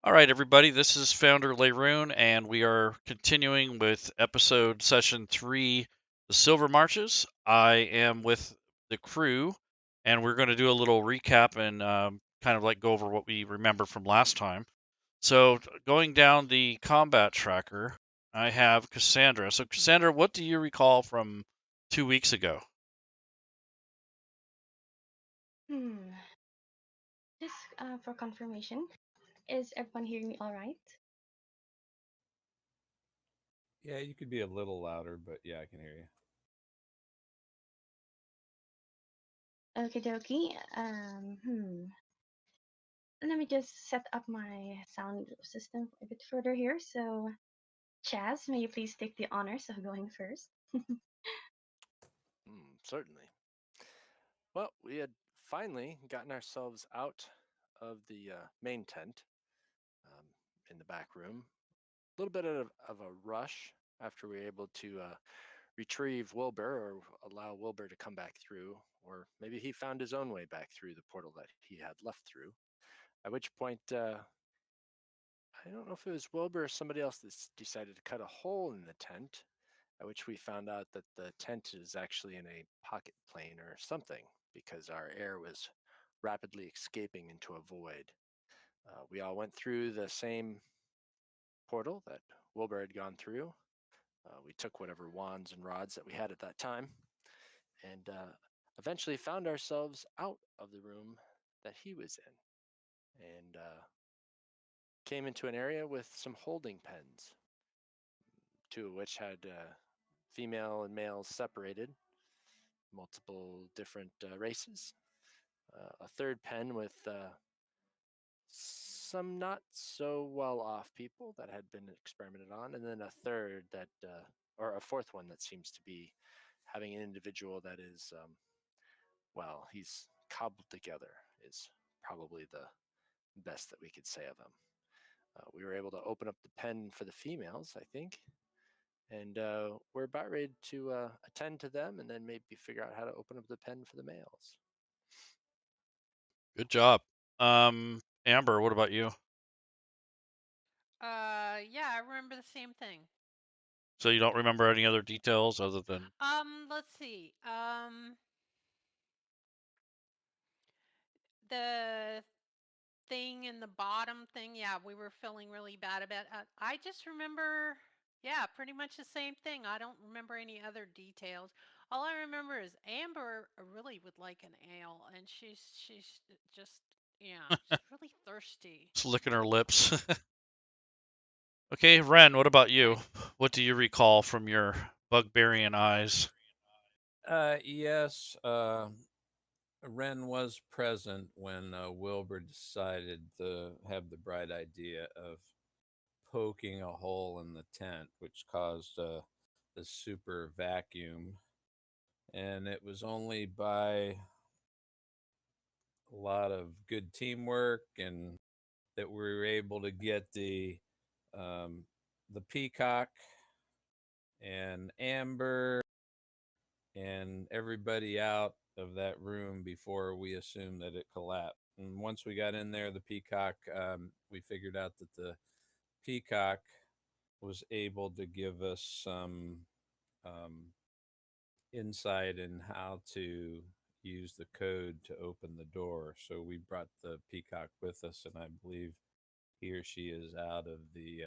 All right, everybody, this is founder Laerun, and we are continuing with episode session 3, the Silver Marches. I am with the crew, and we're going to do a little recap and kind of like go over what we remember from last time. So, going down the combat tracker, I have Cassandra. So, Cassandra, what do you recall from 2 weeks ago? Hmm. Just for confirmation, is everyone hearing me all right? Yeah, you could be a little louder, but yeah, I can hear you. Okie dokie. Let me just set up my sound system a bit further here. So, Chaz, may you please take the honors of going first? Certainly. Well, we had finally gotten ourselves out of the main tent um, in the back room. A little bit of a rush after we were able to retrieve Wilbur or allow Wilbur to come back through, or maybe he found his own way back through the portal that he had left through. At which point, I don't know if it was Wilbur or somebody else that decided to cut a hole in the tent, at which we found out that the tent is actually in a pocket plane or something because our air was rapidly escaping into a void. We all went through the same portal that Wilbur had gone through. We took whatever wands and rods that we had at that time and eventually found ourselves out of the room that he was in and came into an area with some holding pens, two of which had female and males separated, multiple different races. A third pen with some not so well off people that had been experimented on, and then a third that, or a fourth one that seems to be having an individual that is, well, he's cobbled together, is probably the best that we could say of him. We were able to open up the pen for the females, I think, and we're about ready to attend to them and then maybe figure out how to open up the pen for the males. Good job. Amber, what about you? Yeah, I remember the same thing. So, you don't remember any other details other than. Let's see. The thing in the bottom thing, yeah, we were feeling really bad about. I just remember, yeah, pretty much the same thing. I don't remember any other details. All I remember is Amber really would like an ale, and she's just yeah, she's really thirsty. Just licking her lips. Okay, Ren, what about you? What do you recall from your Bugbearian eyes? Yes, Ren was present when Wilbur decided to have the bright idea of poking a hole in the tent, which caused the super vacuum. And it was only by a lot of good teamwork and that we were able to get um, the peacock and Amber and everybody out of that room before we assumed that it collapsed. And once we got in there, the peacock, we figured out that the peacock was able to give us some um, insight in how to use the code to open the door. So we brought the peacock with us, and I believe he or she is out of the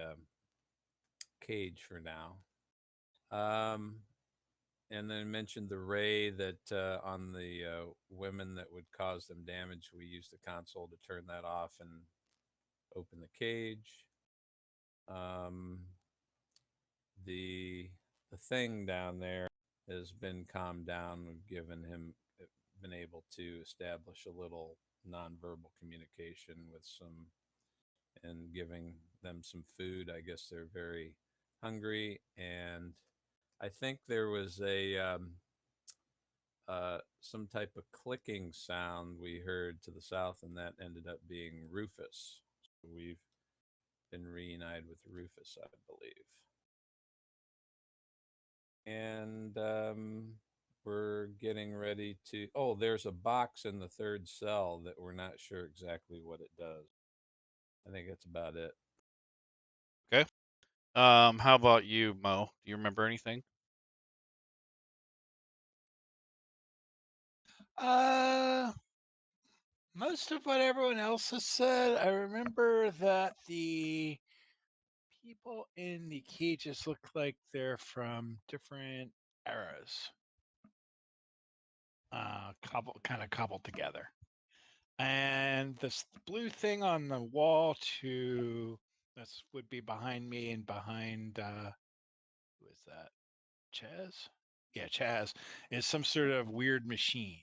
cage for now. Um, and then mentioned the ray that on the women that would cause them damage. We used the console to turn that off and open the cage. Um, the the thing down there has been calmed down. We've given him been able to establish a little nonverbal communication with some and giving them some food. I guess they're very hungry, and I think there was a some type of clicking sound we heard to the south, and that ended up being Rufus. So we've been reunited with Rufus, I believe. And we're getting ready to. Oh, there's a box in the third cell that we're not sure exactly what it does. I think that's about it. Okay. How about you, Mo? Do you remember anything? Most of what everyone else has said. I remember that the people in the cages look like they're from different eras, cobbled together. And this blue thing on the wall this would be behind me and behind who is that? Chaz? Yeah, Chaz is some sort of weird machine.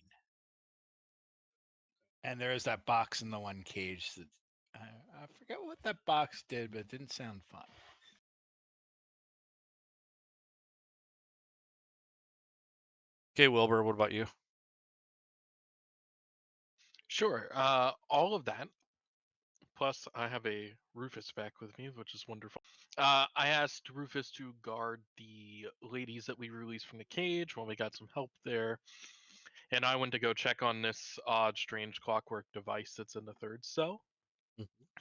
And there is that box in the one cage that I forget what that box did, but it didn't sound fun. Okay, Wilbur, what about you? Sure. All of that. Plus, I have a Rufus back with me, which is wonderful. I asked Rufus to guard the ladies that we released from the cage while we got some help there. And I went to go check on this odd, strange clockwork device that's in the third cell.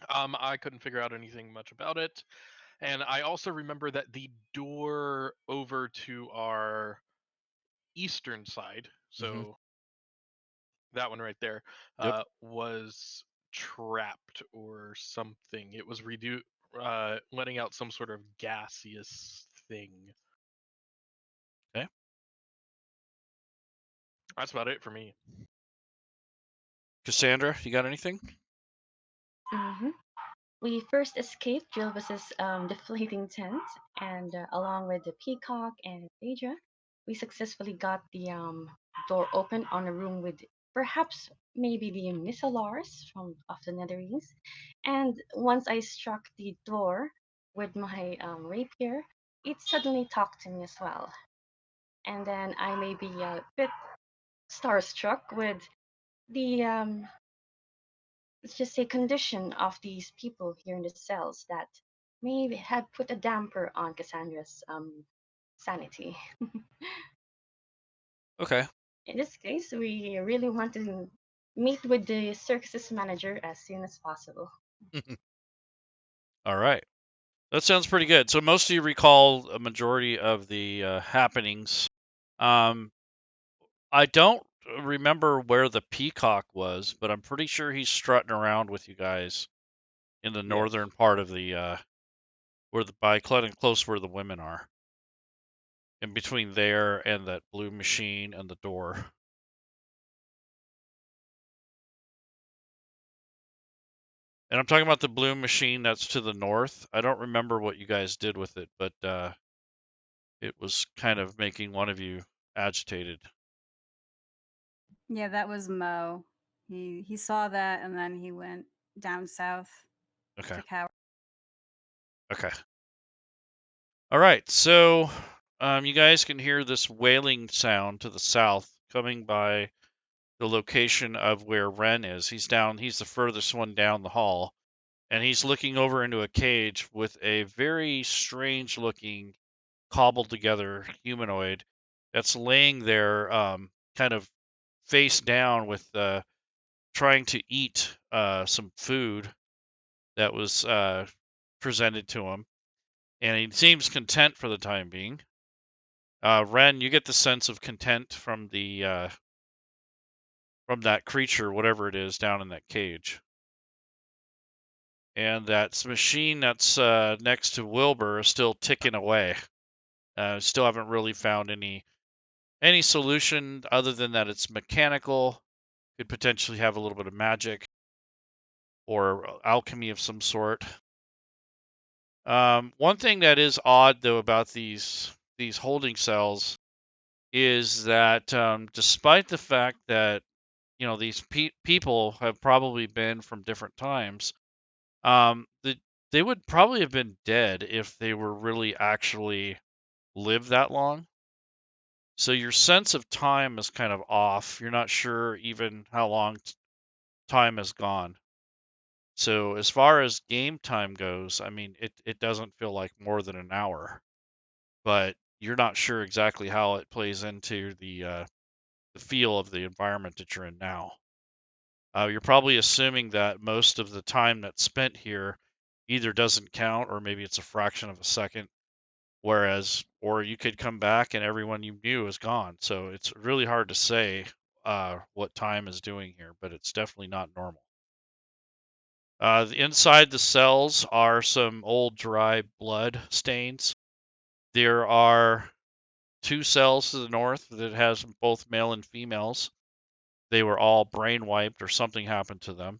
I couldn't figure out anything much about it. And I also remember that the door over to our eastern side, so that one right there, Yep. was trapped or something. It was letting out some sort of gaseous thing. Okay. That's about it for me. Cassandra, you got anything? Mm-hmm. We first escaped Jilbus's deflating tent, and along with the peacock and Daedra, we successfully got the door open on a room with perhaps maybe the Missalars from of the Netherese. And once I struck the door with my rapier, it suddenly talked to me as well. And then I may be a bit starstruck with the let's just say condition of these people here in the cells that may have put a damper on Cassandra's sanity. Okay. In this case, we really want to meet with the circus manager as soon as possible. All right. That sounds pretty good. So most of you recall a majority of the happenings. I don't remember where the peacock was, but I'm pretty sure he's strutting around with you guys in the northern part of the close where the women are. In between there and that blue machine and the door. And I'm talking about the blue machine that's to the north. I don't remember what you guys did with it, but it was kind of making one of you agitated. Yeah, that was Mo. He saw that and then he went down south Okay. to Cower. Okay. All right. So you guys can hear this wailing sound to the south coming by the location of where Ren is. He's the furthest one down the hall, and he's looking over into a cage with a very strange looking cobbled together humanoid that's laying there kind of face down with trying to eat some food that was presented to him, and he seems content for the time being. Ren, you get the sense of content from that creature, whatever it is, down in that cage. And that machine that's next to Wilbur is still ticking away. Still haven't really found any solution other than that it's mechanical, could potentially have a little bit of magic or alchemy of some sort. One thing that is odd though about these holding cells is that despite the fact that these people have probably been from different times, they would probably have been dead if they were really actually lived that long. So your sense of time is kind of off. You're not sure even how long time has gone. So as far as game time goes, I mean, it doesn't feel like more than an hour, but you're not sure exactly how it plays into the feel of the environment that you're in now. You're probably assuming that most of the time that's spent here either doesn't count or maybe it's a fraction of a second. Whereas, or you could come back and everyone you knew is gone. So it's really hard to say what time is doing here, but it's definitely not normal. Inside the cells are some old dry blood stains. There are 2 cells to the north that has both male and females. They were all brain wiped or something happened to them.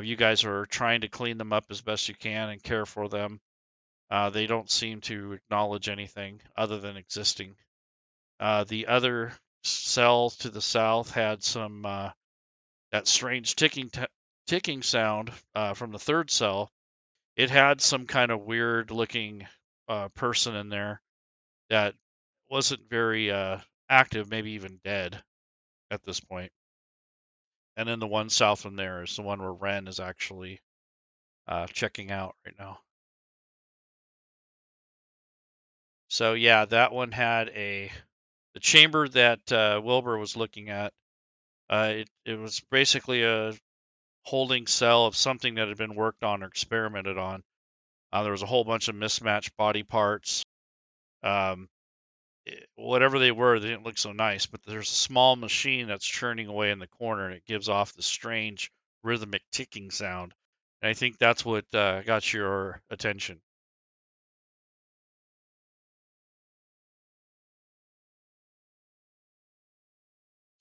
You guys are trying to clean them up as best you can and care for them. They don't seem to acknowledge anything other than existing. The other cell to the south had some that strange ticking sound from the third cell. It had some kind of weird looking person in there that wasn't very active, maybe even dead at this point. And then the one south from there is the one where Ren is actually checking out right now. So yeah, that one had the chamber that Wilbur was looking at. It was basically a holding cell of something that had been worked on or experimented on. There was a whole bunch of mismatched body parts. Whatever they were, they didn't look so nice, but there's a small machine that's churning away in the corner, and it gives off this strange rhythmic ticking sound. And I think that's what got your attention.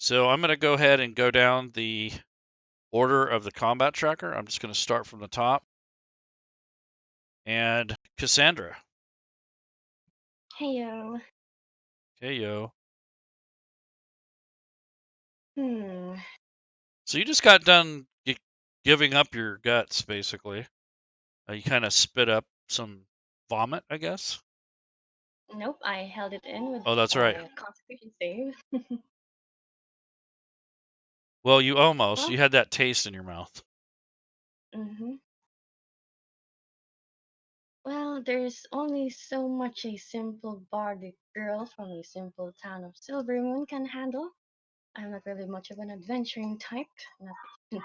So I'm going to go ahead and go down the order of the combat tracker. I'm just going to start from the top. And Cassandra. Hey yo. Hey yo. Hmm. So you just got done giving up your guts, basically. You kind of spit up some vomit, I guess. Nope, I held it in with Oh, that's right. a Constitution save. Well, you almost. Well, You had that taste in your mouth. mm-hmm. Well, there's only so much a simple bardic girl from a simple town of Silvermoon can handle. I'm not really much of an adventuring type. Not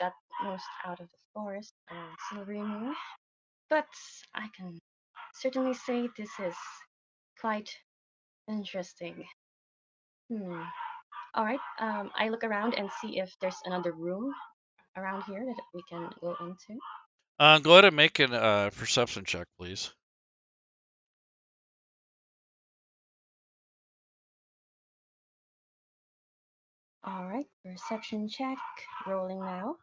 got most out of the forest and Silvermoon, but I can certainly say this is quite interesting. Hmm. All right. I look around and see if there's another room around here that we can go into. Go ahead and make a perception check, please. All right. Perception check. Rolling now.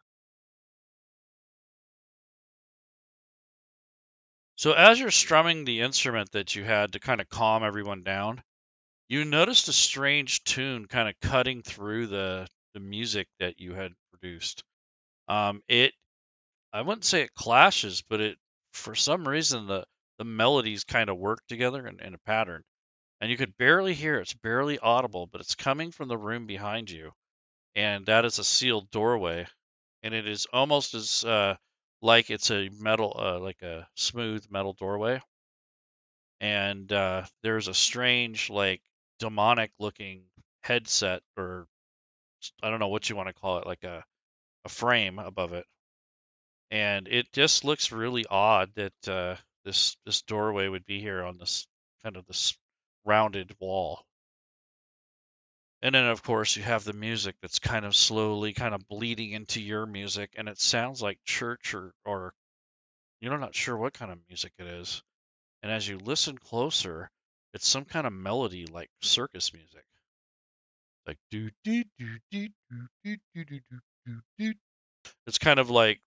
So as you're strumming the instrument that you had to kind of calm everyone down, you noticed a strange tune kind of cutting through the music that you had produced. I wouldn't say it clashes, but it for some reason the melodies kind of work together in a pattern. And you could barely hear it. It's barely audible, but it's coming from the room behind you. And that is a sealed doorway. And it is almost as like it's a metal, like a smooth metal doorway. And there's a strange, like demonic looking headset, or I don't know what you want to call it, like a frame above it. And it just looks really odd that this doorway would be here on this kind of this rounded wall. And then, of course, you have the music that's kind of slowly kind of bleeding into your music, and it sounds like church or you're not sure what kind of music it is. And as you listen closer, it's some kind of melody like circus music, like do do do do do do do do do do. It's kind of like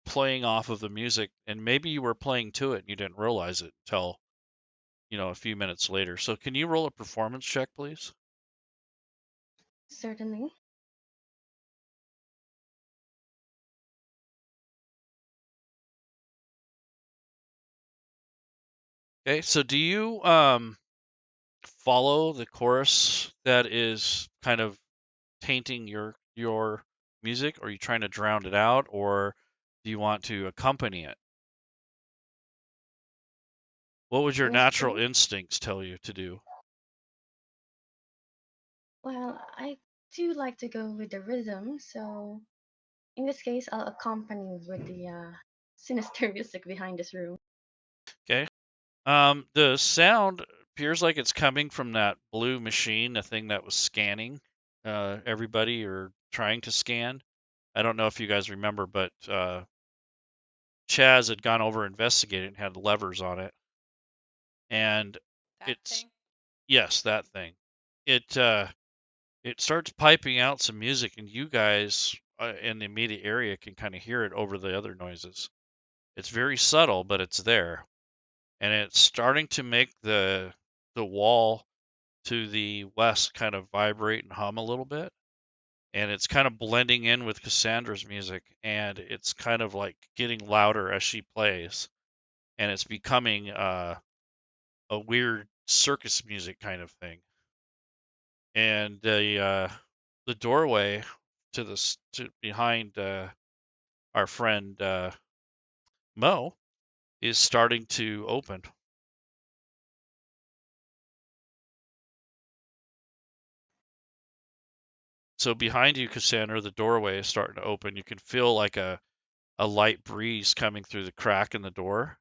playing off of the music, and maybe you were playing to it and you didn't realize it until a few minutes later. So, can you roll a performance check, please? Certainly. Okay, so do you follow the chorus that is kind of tainting your music, or are you trying to drown it out, or do you want to accompany it? What would your In this natural case, instincts tell you to do? well, I do like to go with the rhythm, so in this case, I'll accompany with the sinister music behind this room. Okay. The sound appears like it's coming from that blue machine, the thing that was scanning everybody or trying to scan. I don't know if you guys remember, but Chaz had gone over investigated and had levers on it, and That it's thing? yes, that thing. It starts piping out some music, and you guys in the immediate area can kind of hear it over the other noises. It's very subtle, but it's there, and it's starting to make the wall to the west kind of vibrate and hum a little bit, and it's kind of blending in with Cassandra's music, and it's kind of like getting louder as she plays, and it's becoming a weird circus music kind of thing. And the doorway to behind our friend Mo is starting to open. So behind you, Cassandra, the doorway is starting to open. You can feel like a light breeze coming through the crack in the door.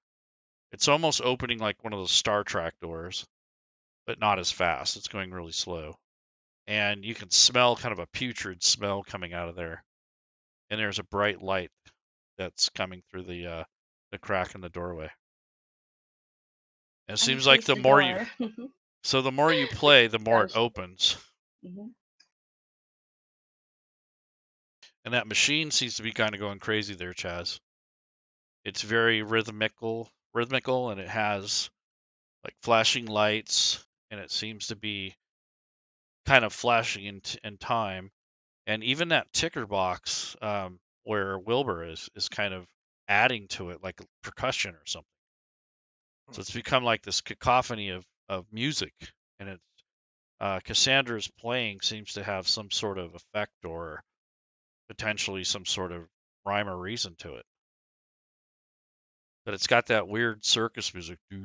It's almost opening like one of those Star Trek doors, but not as fast. It's going really slow. And you can smell kind of a putrid smell coming out of there. And there's a bright light that's coming through the crack in the doorway. It I seems like face the the more you door. the more you With play, the more it scrunched. opens. Mhm. And that machine seems to be kind of going crazy there, Chaz. It's very rhythmical, and it has like flashing lights, and it seems to be kind of flashing in time. And even that ticker box where Wilbur is kind of adding to it like a percussion or something. So it's become like this cacophony of music, and it's Cassandra's playing seems to have some sort of effect or potentially some sort of rhyme or reason to it. But it's got that weird circus music. And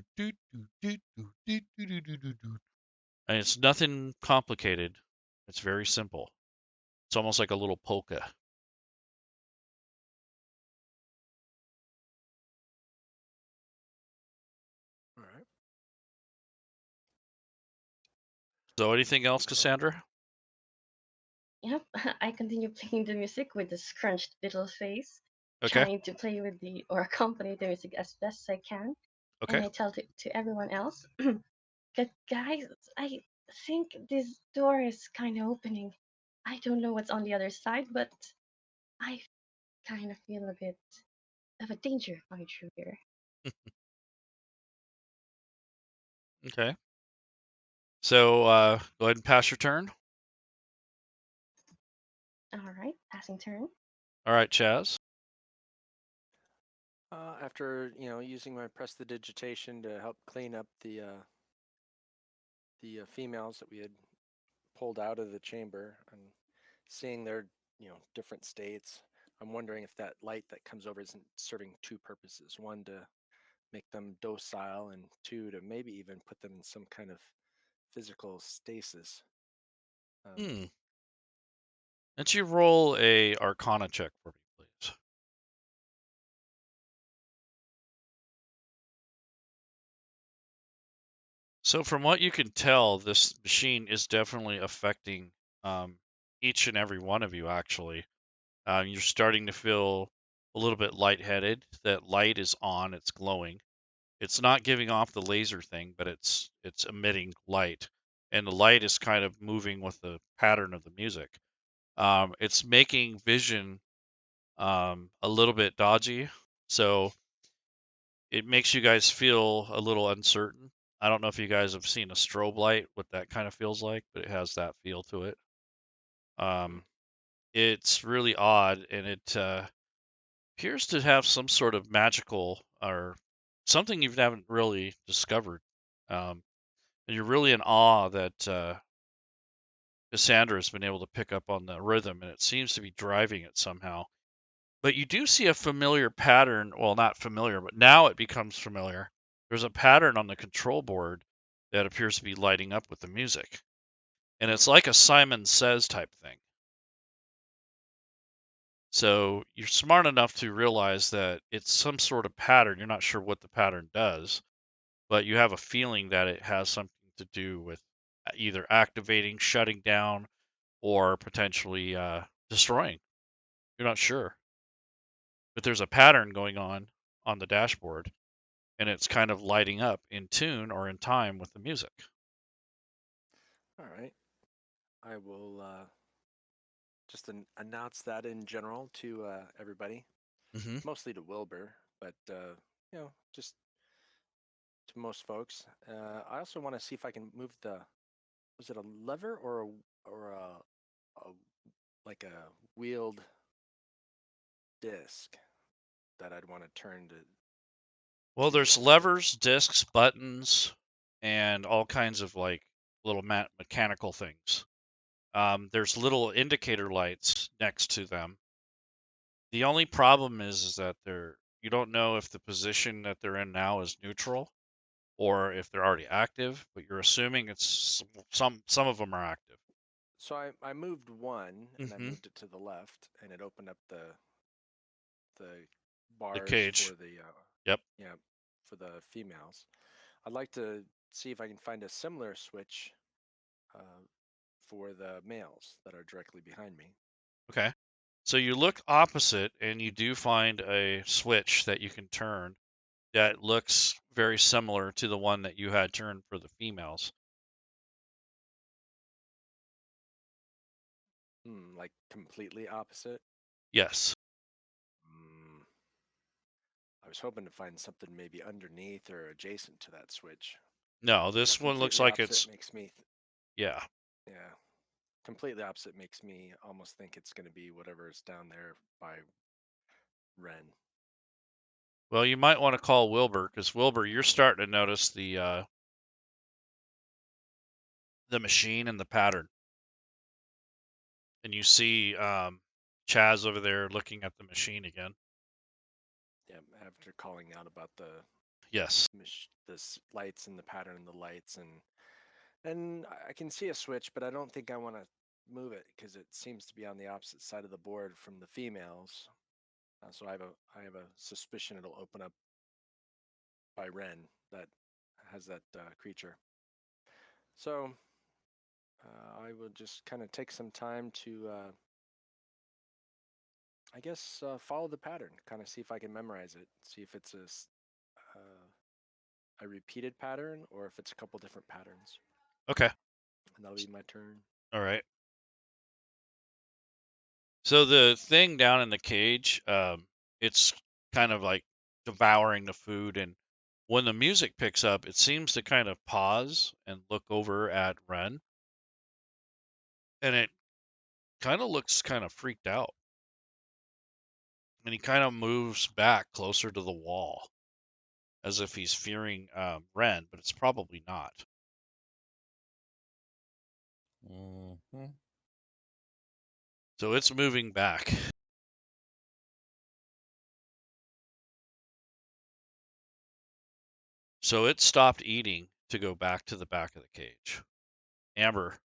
it's nothing complicated. It's very simple. It's almost like a little polka. All right. So anything else, Cassandra? Yep, I continue playing the music with the scrunched little face, Okay. trying to play with the or accompany the music as best I can. And Okay. I tell to everyone else, guys, I think this door is kind of opening. I don't know what's on the other side, but I kind of feel a bit of a danger coming through here. Okay. So go ahead and pass your turn. All right, passing turn. All right, Chaz. After using my prestidigitation to help clean up the females that we had pulled out of the chamber and seeing their different states, I'm wondering if that light that comes over isn't serving two purposes: one, to make them docile, and two, to maybe even put them in some kind of physical stasis. Hmm. Let's you roll a Arcana check for me, please. So from what you can tell, this machine is definitely affecting each and every one of you, actually. You're starting to feel a little bit lightheaded. That light is on, it's glowing. It's not giving off the laser thing, but it's emitting light. And the light is kind of moving with the pattern of the music. It's making vision a little bit dodgy. So it makes you guys feel a little uncertain. I don't know if you guys have seen a strobe light, what that kind of feels like, but it has that feel to it. It's really odd, and it appears to have some sort of magical or something you haven't really discovered. And you're really in awe that Cassandra has been able to pick up on the rhythm, and it seems to be driving it somehow. But you do see a familiar pattern. Well, not familiar, but now it becomes familiar. There's a pattern on the control board that appears to be lighting up with the music. And it's like a Simon Says type thing. So you're smart enough to realize that it's some sort of pattern. You're not sure what the pattern does, but you have a feeling that it has something to do with either activating, shutting down, or potentially destroying. You're not sure. But there's a pattern going on the dashboard, and it's kind of lighting up in tune or in time with the music. All right. I will just announce that in general to everybody, Mm-hmm. mostly to Wilbur, but just to most folks. I also want to see if I can move was it a lever or a like a wheeled disc that I'd want to turn to. Well, there's levers, discs, buttons, and all kinds of like little mechanical things. There's little indicator lights next to them. The only problem is that you don't know if the position that they're in now is neutral or if they're already active, but you're assuming it's some of them are active. So I moved one and I Mm-hmm. moved it to the left, and it opened up the bars cage. for the Yep. yeah, for the females. I'd like to see if I can find a similar switch for the males that are directly behind me. Okay. So you look opposite and you do find a switch that you can turn that looks very similar to the one that you had turned for the females. Like completely opposite? Yes. I was hoping to find something maybe underneath or adjacent to that switch. No, this one looks like it's makes me yeah. Yeah. Completely opposite makes me almost think it's going to be whatever is down there by Ren. Well, you might want to call Wilbur because Wilbur, you're starting to notice the machine and the pattern, and you see Chaz over there looking at the machine again. Yeah, after calling out about the Yes. lights and the pattern and the lights, and I can see a switch, but I don't think I want to move it because it seems to be on the opposite side of the board from the females. So I have a suspicion it'll open up by Ren that has that creature. So I will just kind of take some time to, I guess, follow the pattern, kind of see if I can memorize it, see if it's a repeated pattern or if it's a couple different patterns. Okay. And that'll be my turn. All right. So the thing down in the cage, it's kind of like devouring the food, and when the music picks up, it seems to kind of pause and look over at Ren, and it kind of looks kind of freaked out, and he kind of moves back closer to the wall, as if he's fearing Ren, but it's probably not. Mm-hmm. So it's moving back. So it stopped eating to go back to the back of the cage. Amber.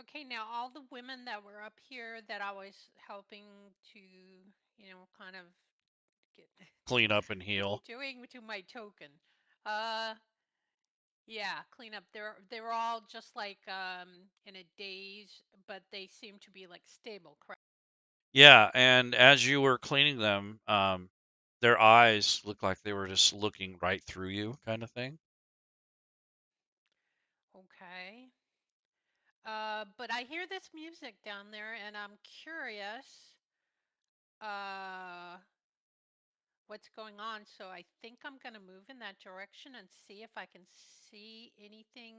Okay, now all the women that were up here that I was helping to, kind of get Clean up and heal. doing to my token. Yeah, clean up. They were all just like in a daze, but they seem to be like stable, correct? Yeah, and as you were cleaning them, their eyes looked like they were just looking right through you, kind of thing. Okay. But I hear this music down there, and I'm curious what's going on. So I think I'm going to move in that direction and see if I can see anything.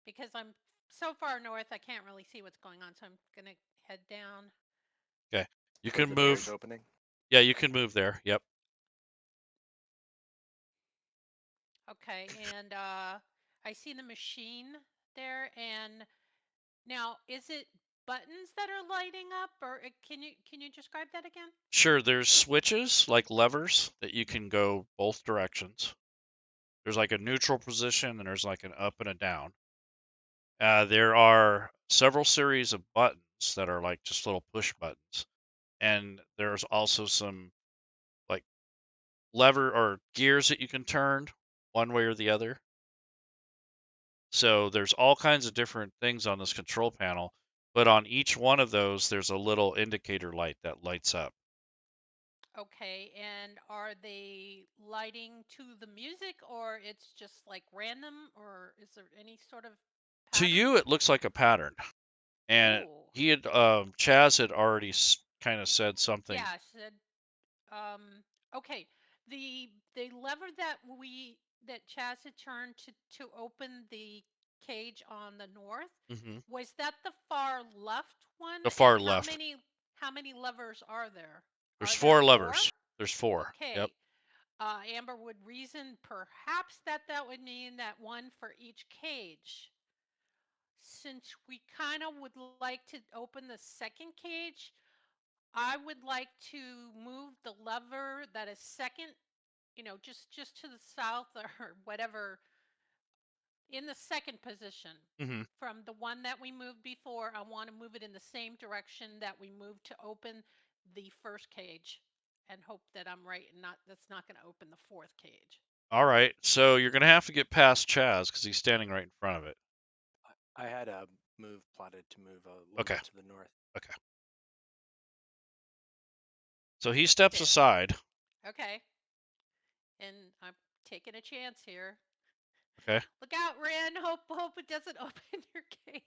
Because I'm so far north, I can't really see what's going on. So I'm going to head down. Okay. You Where can the door's move. opening? Yeah, you can move there. Yep. Okay, and I see the machine there, and now is it buttons that are lighting up, or can you describe that again? Sure, there's switches, like levers, that you can go both directions. There's like a neutral position, and there's like an up and a down. There are several series of buttons that are like just little push buttons. and there's also some like lever or gears that you can turn one way or the other. So there's all kinds of different things on this control panel, but on each one of those, there's a little indicator light that lights up. Okay, and are they lighting to the music, or it's just like random, or is there any sort of To pattern? you, it looks like a pattern, and Ooh. he had Chaz had already kind of said something. Yeah, I said. Okay, the lever that Chaz had turned to open the cage on the north, was that the far left one? The far And left. how many levers are there? There's Are four there levers. There's four. Okay. Yep. Amber would reason perhaps that would mean that one for each cage. Since we kind of would like to open the second cage, I would like to move the lever that is second, just to the south or whatever, in the second position. From the one that we moved before, I want to move it in the same direction that we moved to open the first cage, and hope that I'm right and that's not going to open the fourth cage. All right, so you're gonna have to get past Chaz because he's standing right in front of it. I had a move plotted to move a little bit to the north. Okay. So he steps aside. Okay. And I'm taking a chance here. Okay. Look out, Ren. Hope it doesn't open your gate.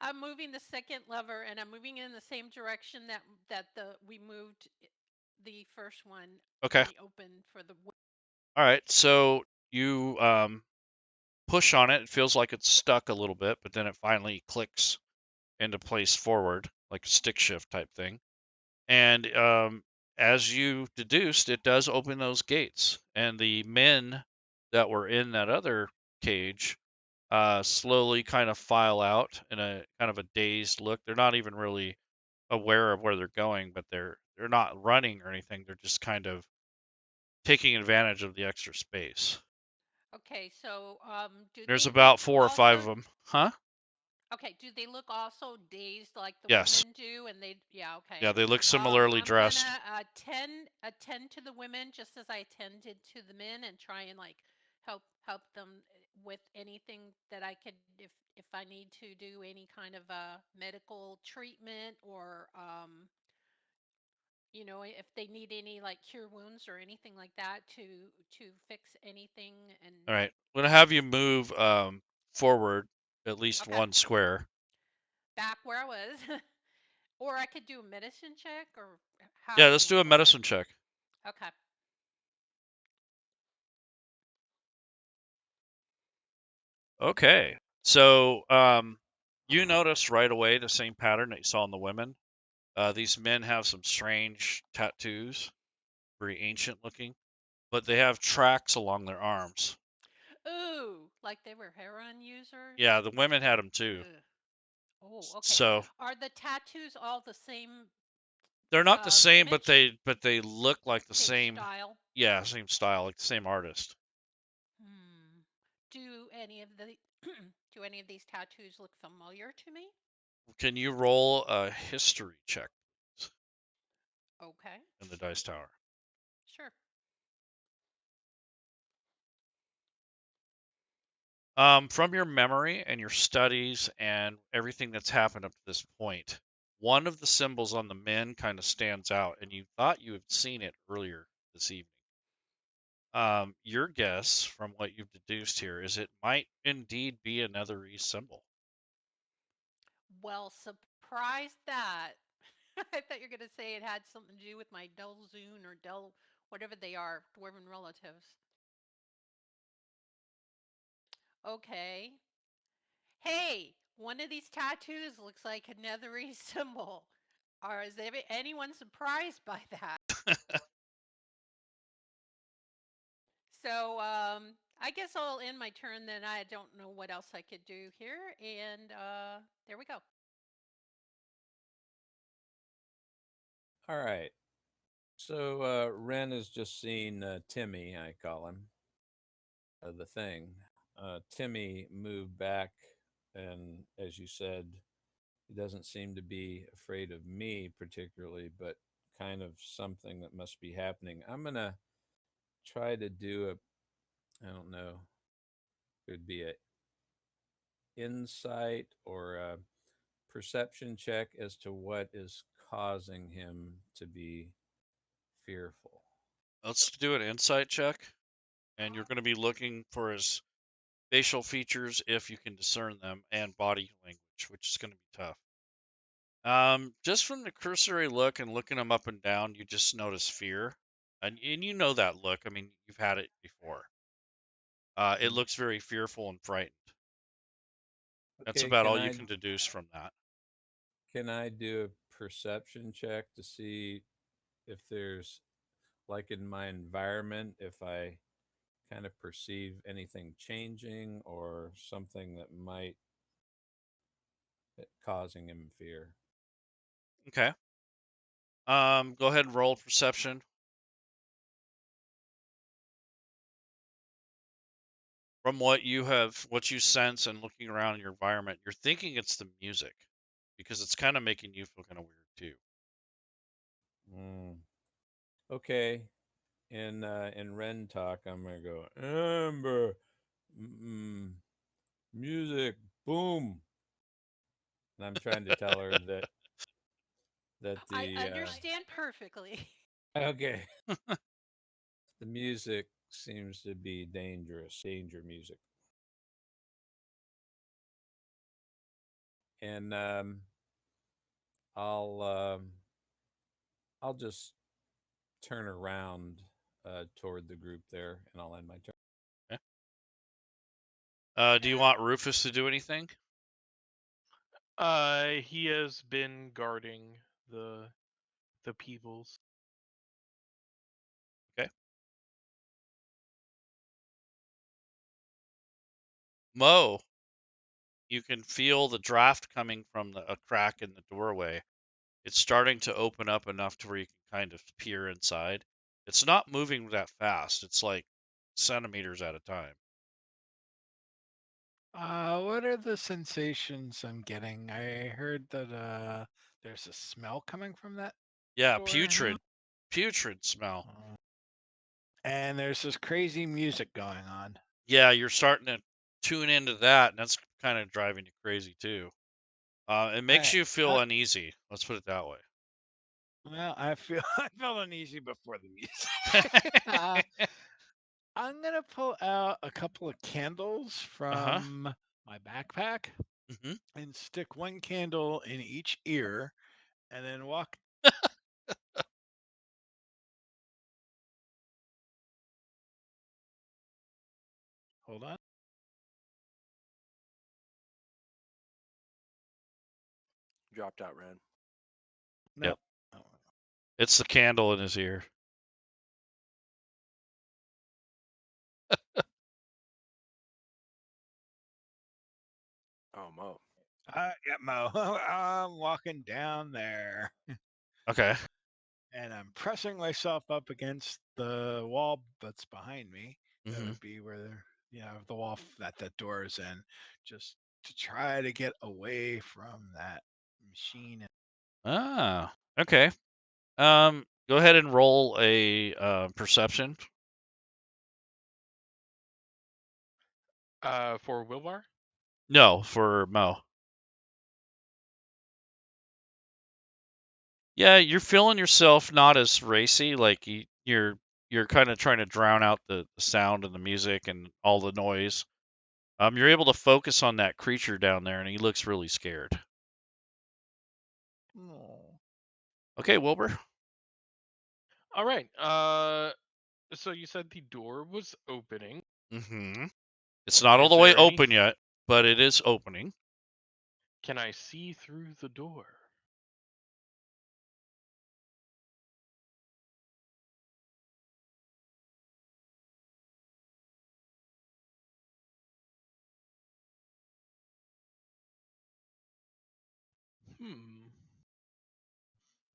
I'm moving the second lever, and I'm moving in the same direction that we moved the first one. Okay. We opened for the. All right, so you push on it. It feels like it's stuck a little bit, but then it finally clicks into place forward, like a stick shift type thing. And as you deduced, it does open those gates, and the men that were in that other cage slowly kind of file out in a kind of a dazed look. They're not even really aware of where they're going, but they're not running or anything. They're just kind of taking advantage of the extra space. Okay, so there's about 4 or 5 of them, huh? Okay, do they look also dazed like the Yes. women do? And okay. Yeah, they look similarly dressed. I'm gonna attend to the women just as I attended to the men, and try and like help them with anything that I could, if I need to do any kind of medical treatment, or if they need any like cure wounds or anything like that to fix anything. And All right, I'm gonna have you move forward at least Okay. 1 square. Back where I was. Or I could do a medicine check, or how? Yeah, let's do a medicine check. Okay. Okay, so you notice right away the same pattern that you saw in the women. These men have some strange tattoos, very ancient looking, but they have tracks along their arms. Ooh, like they were heroin users? Yeah, the women had them too. Ugh. Oh, okay. So are the tattoos all the same? They're not the same, image? but they look like the same style. Yeah, same style, like the same artist. Do any of these tattoos look familiar to me? Can you roll a history check? Okay. In the dice tower. Sure. From your memory and your studies and everything that's happened up to this point, one of the symbols on the men kind of stands out, and you thought you had seen it earlier this evening. Your guess, from what you've deduced here, is it might indeed be another E symbol. Well, surprise that. I thought you were going to say it had something to do with my Delzoon or whatever they are, dwarven relatives. Okay. Hey, one of these tattoos looks like a nethery symbol. Or is anyone surprised by that? So, I guess I'll end my turn then. I don't know what else I could do here. And there we go. All right. So Ren has just seen Timmy, I call him, the thing. Timmy moved back, and as you said, He doesn't seem to be afraid of me particularly, but kind of something that must be happening. I'm gonna try to do I don't know, could be a insight or a perception check as to what is causing him to be fearful. Let's do an insight check, and you're going to be looking for his facial features if you can discern them, and body language, which is going to be tough. Just from the cursory look and looking him up and down, you just notice fear, and you know that look. I mean, you've had it before. It looks very fearful and frightened. That's Okay, about all you can deduce from that. can I do a perception check to see if there's, like in my environment, if I kind of perceive anything changing or something that might causing him fear? Okay. Go ahead and roll perception. From what you sense and looking around in your environment, you're thinking it's the music, because it's kind of making you feel kind of weird too. Okay. In Ren talk, I'm gonna go Amber, music, boom, and I'm trying to tell her that I the understand perfectly. okay, the music seems to be danger music, and I'll just turn around toward the group there, and I'll end my turn. Okay. Do you want Rufus to do anything? He has been guarding the peoples. Okay. Mo, you can feel the draft coming from a crack in the doorway. It's starting to open up enough to where you can kind of peer inside. It's not moving that fast. It's like centimeters at a time. What are the sensations I'm getting? I heard that there's a smell coming from that Yeah, door. putrid smell. And there's this crazy music going on. Yeah, you're starting to tune into that, and that's kind of driving you crazy too. It makes you feel uneasy. Let's put it that way. Well, I felt uneasy before the music. I'm gonna pull out a couple of candles from my backpack and stick one candle in each ear, and then walk. Hold on. Dropped out, Ren. Yep. Oh. It's the candle in his ear. Oh, Mo. Yeah, Mo. I'm walking down there. Okay. And I'm pressing myself up against the wall that's behind me. That would be where the wall that door is in, just to try to get away from that machine. Ah. Okay. Go ahead and roll a perception. For Wilbur? No, for Mo. Yeah, you're feeling yourself not as racy. Like you're kind of trying to drown out the sound and the music and all the noise. You're able to focus on that creature down there, and he looks really scared. Oh. Okay, Wilbur. All right. So you said the door was opening. It's not all the way open yet, but it is opening. Can I see through the door?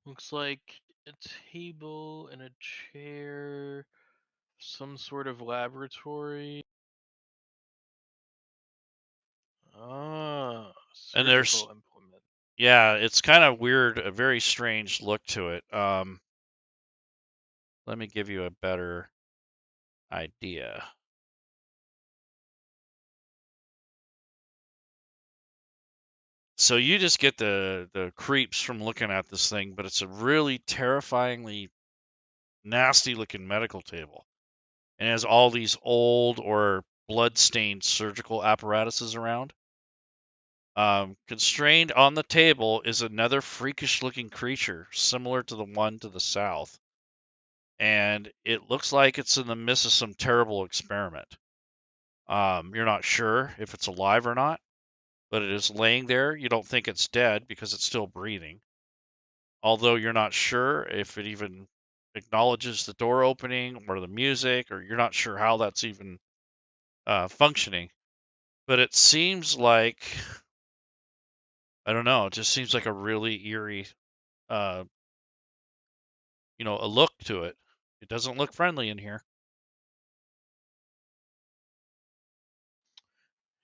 Looks like a table and a chair, some sort of laboratory. Ah, And there's surgical implement. Yeah, it's kind of weird, a very strange look to it. Let me give you a better idea. So you just get the creeps from looking at this thing, but it's a really terrifyingly nasty looking medical table. And it has all these old or blood-stained surgical apparatuses around. Constrained on the table is another freakish-looking creature, similar to the one to the south. And it looks like it's in the midst of some terrible experiment. You're not sure if it's alive or not, but it is laying there. You don't think it's dead because it's still breathing. Although you're not sure if it even acknowledges the door opening or the music, or you're not sure how that's even functioning. But it seems like, I don't know, it just seems like a really eerie, a look to it. It doesn't look friendly in here.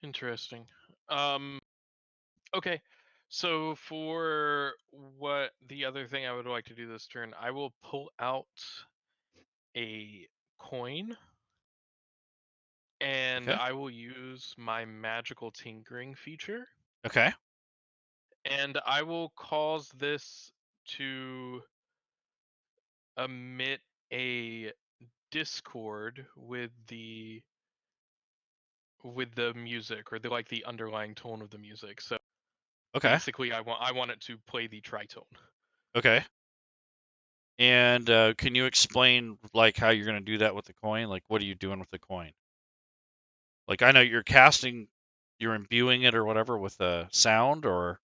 Interesting. Okay. So for what the other thing I would like to do this turn, I will pull out a coin and Okay. I will use my magical tinkering feature Okay. and I will cause this to emit a discord with the music or the underlying tone of the music. So Okay. basically I want it to play the tritone. Okay. And can you explain like how you're going to do that with the coin? Like, what are you doing with the coin? Like, I know you're casting, you're imbuing it or whatever with a sound, or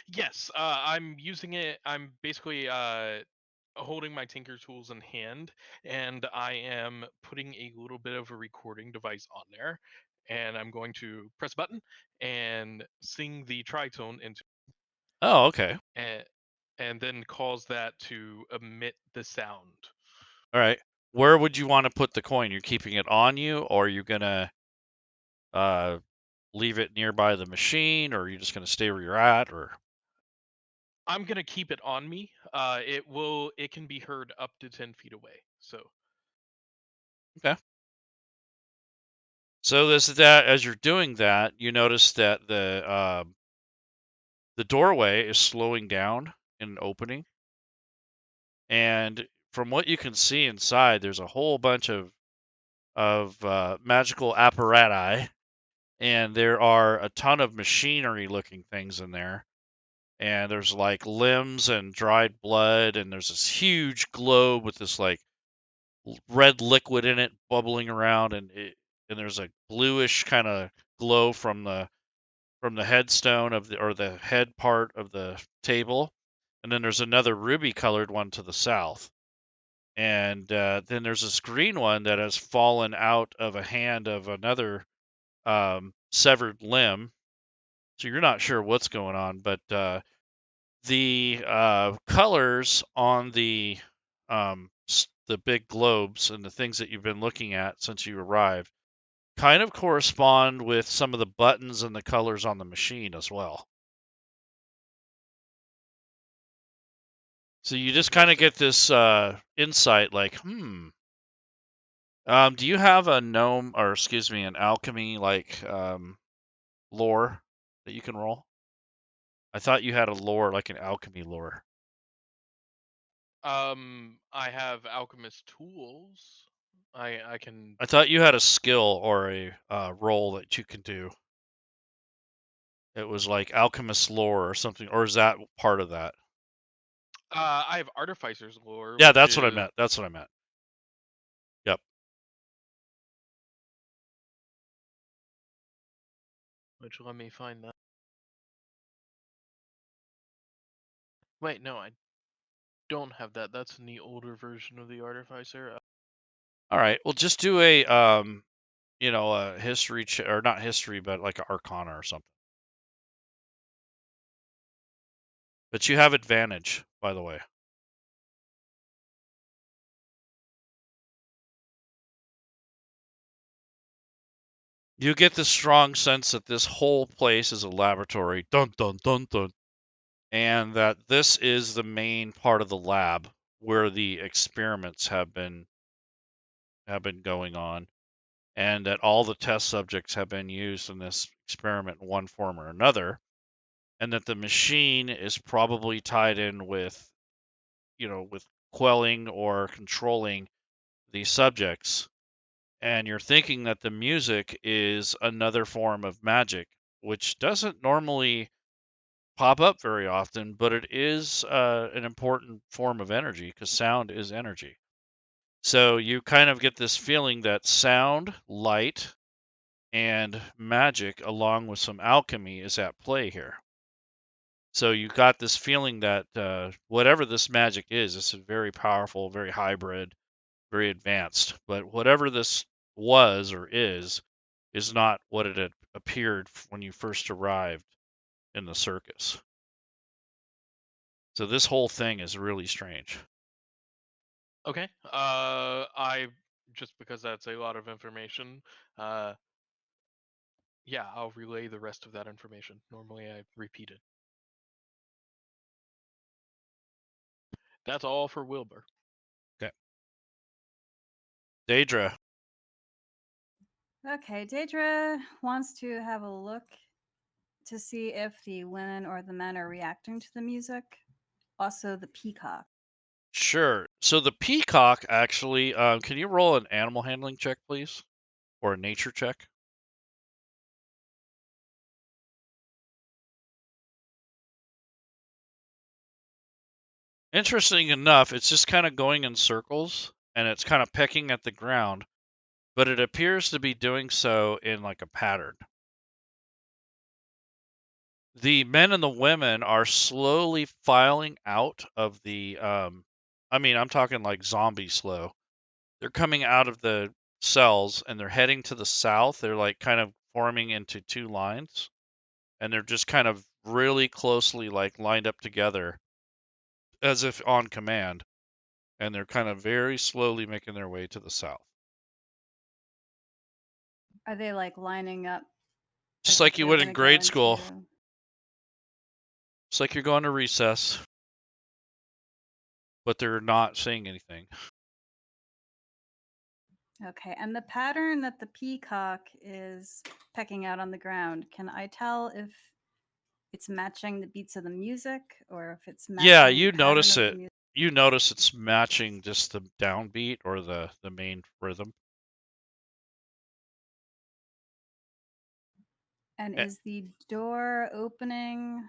Yes, I'm using it. I'm basically holding my tinker tools in hand, and I am putting a little bit of a recording device on there, and I'm going to press a button and sing the tritone into, oh, okay, and then cause that to emit the sound. all right. Where would you want to put the coin? You're keeping it on you, or are you gonna uh, leave it nearby the machine, or are you just gonna stay where you're at, or? I'm gonna keep it on me. It can be heard up to 10 feet away. So Okay. So as you're doing that, you notice that the doorway is slowing down in an opening, and from what you can see inside, there's a whole bunch of magical apparati, and there are a ton of machinery-looking things in there. And there's like limbs and dried blood, and there's this huge globe with this like red liquid in it bubbling around, and there's a bluish kind of glow from the headstone or the head part of the table, and then there's another ruby colored one to the south, and then there's this green one that has fallen out of a hand of another severed limb. So you're not sure what's going on, but the colors on the big globes and the things that you've been looking at since you arrived kind of correspond with some of the buttons and the colors on the machine as well. So you just kind of get this insight, like, do you have a gnome, or excuse me, an alchemy like lore that you can roll? I thought you had a lore, like an alchemy lore. I have alchemist tools. I can. I thought you had a skill or a roll that you can do. It was like alchemist lore or something, or is that part of that? I have artificer's lore. Yeah, which that's what I is... meant. That's what I meant. Yep. Which, let me find that. Wait, no, I don't have that. That's in the older version of the artificer. All right. Well, just do a a history or not history, but like an arcana or something. But you have advantage, by the way. You get the strong sense that this whole place is a laboratory. Dun dun dun dun. and that this is the main part of the lab where the experiments have been going on, and that all the test subjects have been used in this experiment in one form or another, and that the machine is probably tied in with, with quelling or controlling the subjects. And you're thinking that the music is another form of magic, which doesn't normally pop up very often, but it is an important form of energy because sound is energy. So you kind of get this feeling that sound, light, and magic, along with some alchemy, is at play here. So you got this feeling that whatever this magic is, it's very powerful, very hybrid, very advanced. But whatever this was or is not what it had appeared when you first arrived in the circus. So this whole thing is really strange. Okay. I just because that's a lot of information. Yeah, I'll relay the rest of that information. Normally, I repeat it. That's all for Wilbur. Okay. Daedra. Okay, Daedra wants to have a look to see if the women or the men are reacting to the music. Also, the peacock. Sure. So the peacock, actually, can you roll an animal handling check, please? Or a nature check? Interesting enough, it's just kind of going in circles, and it's kind of pecking at the ground, but it appears to be doing so in like a pattern. The men and the women are slowly filing out of the, I'm talking like zombie slow. They're coming out of the cells and they're heading to the south. They're like kind of forming into two lines, and they're just kind of really closely like lined up together as if on command, and they're kind of very slowly making their way to the south. Are they like lining up? Just as like if you they're would in gonna go grade school. into- It's like you're going to recess, but they're not saying anything. Okay, and the pattern that the peacock is pecking out on the ground, can I tell if it's matching the beats of the music or if it's matching Yeah, the you pattern notice of the it. music? You notice it's matching just the downbeat or the main rhythm. And Eh, is the door opening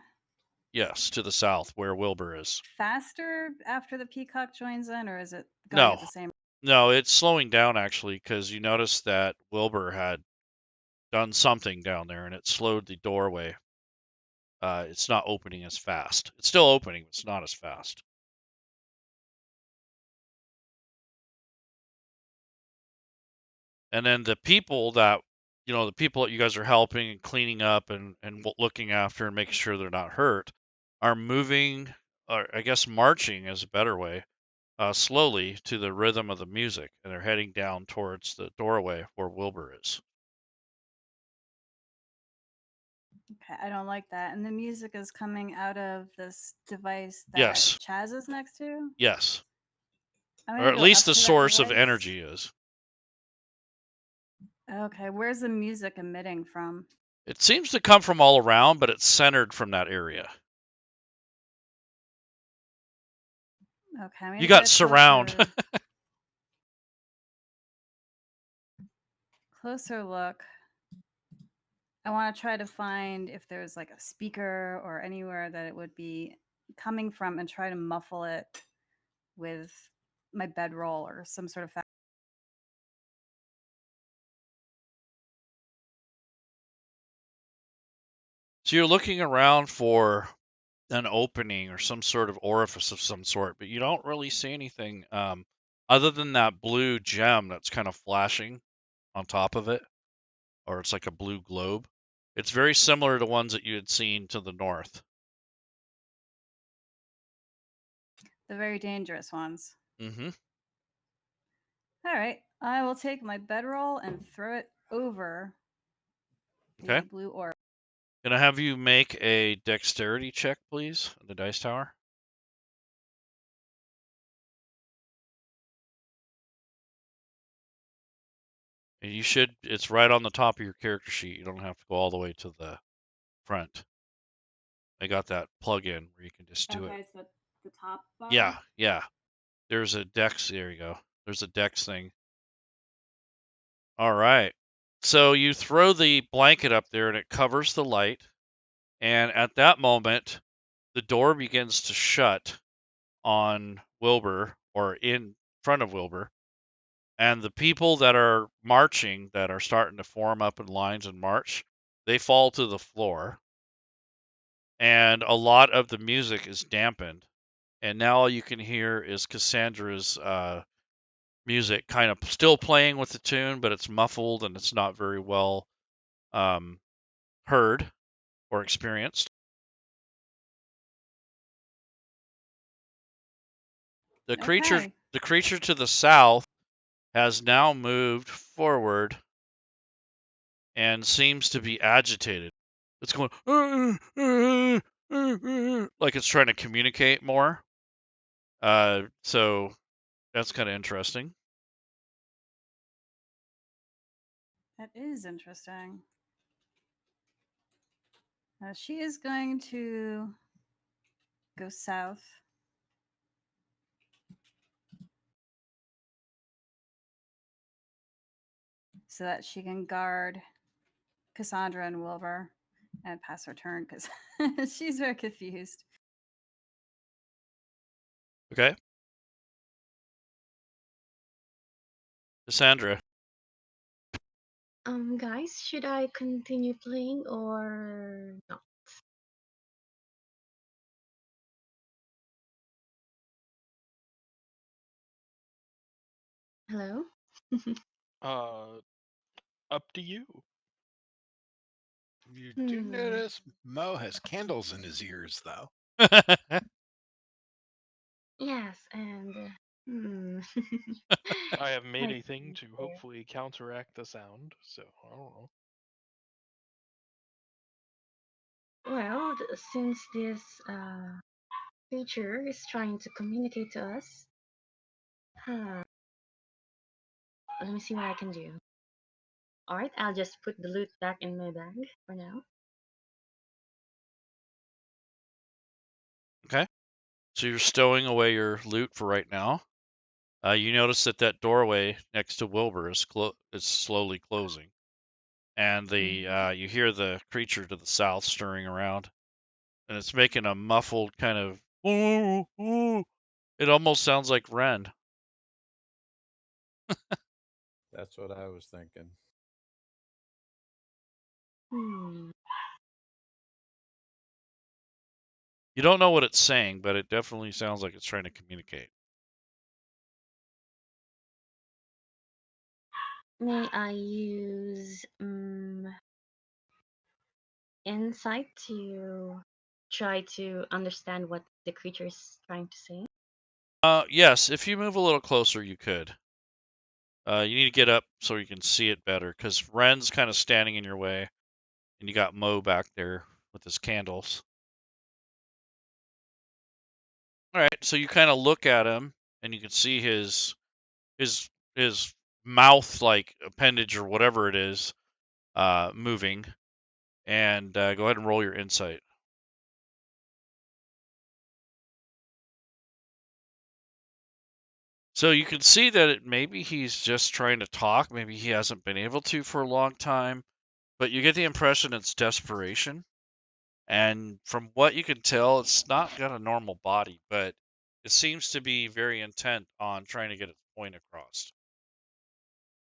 Yes, to the south where Wilbur is. faster after the peacock joins in, or is it going No, at the same? no, it's slowing down actually because you notice that Wilbur had done something down there and it slowed the doorway. It's not opening as fast. It's still opening, but it's not as fast. And then the people that you guys are helping and cleaning up and looking after and making sure they're not hurt are moving, or I guess marching is a better way, slowly to the rhythm of the music, and they're heading down towards the doorway where Wilbur is. Okay, I don't like that. And the music is coming out of this device that Yes, Chaz is next to. yes, I'm or gonna at go least up the to that source of device. energy is. Okay, where's the music emitting from? It seems to come from all around, but it's centered from that area. Okay, I'm You gonna got get a surround. closer look. I want to try to find if there's like a speaker or anywhere that it would be coming from and try to muffle it with my bedroll or some sort of So you're looking around for an opening or some sort of orifice of some sort, but you don't really see anything other than that blue gem that's kind of flashing on top of it, or it's like a blue globe. It's very similar to ones that you had seen to the north. the very dangerous ones. Mm-hmm. All right, I will take my bedroll and throw it over the Okay. blue orb. Can I have you make a dexterity check, please, on the dice tower? And you should, it's right on the top of your character sheet. You don't have to go all the way to the front. I got that plug-in where you can just do Okay, it. it's the top bar. Yeah, yeah. There's a dex, there you go. There's a dex thing. All right. So you throw the blanket up there and it covers the light. And at that moment, the door begins to shut on Wilbur, or in front of Wilbur. And the people that are marching, that are starting to form up in lines and march, they fall to the floor. And a lot of the music is dampened. And now all you can hear is Cassandra's music kind of still playing with the tune, but it's muffled and it's not very well heard or experienced. The Okay. creature to the south has now moved forward and seems to be agitated. It's going like it's trying to communicate more. So that's kind of interesting. That is interesting. She is going to go south. So that she can guard Cassandra and Wilbur and pass her turn because she's very confused. Okay. Cassandra. Guys, should I continue playing or not? Hello? Up to you. You do notice Mo has candles in his ears, though. Yes, and I have made let's a thing see to here. hopefully counteract the sound, so I don't know. Well, since this creature is trying to communicate to us, let me see what I can do. Alright, I'll just put the loot back in my bag for now. Okay. So you're stowing away your loot for right now. You notice that doorway next to Wilbur is slowly closing, and you hear the creature to the south stirring around, and it's making a muffled kind of ooh, ooh. It almost sounds like Ren. That's what I was thinking. You don't know what it's saying, but it definitely sounds like it's trying to communicate. May I use insight to try to understand what the creature is trying to say? Yes, if you move a little closer, you could. You need to get up so you can see it better, because Ren's kind of standing in your way, and you got Mo back there with his candles. All right, so you kind of look at him, and you can see his mouth like appendage or whatever it is moving. And go ahead and roll your insight. So you can see that maybe he's just trying to talk. Maybe he hasn't been able to for a long time, but you get the impression it's desperation. And from what you can tell, it's not got a normal body, but it seems to be very intent on trying to get its point across.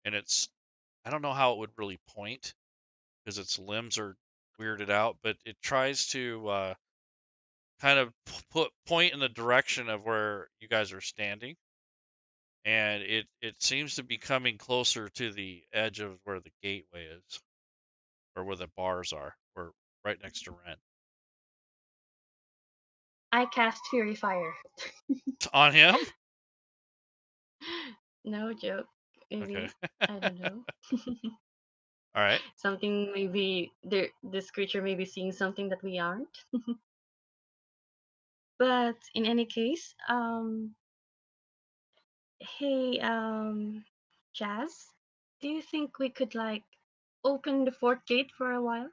And I don't know how it would really point because its limbs are weirded out, but it tries to kind of point in the direction of where you guys are standing. And it seems to be coming closer to the edge of where the gateway is, or where the bars are, or right next to Ren. I cast Fury Fire. On him? No joke. Maybe. Okay. I don't know. All right. Something maybe this creature may be seeing something that we aren't. But in any case, hey, Jazz, do you think we could like open the fort gate for a while?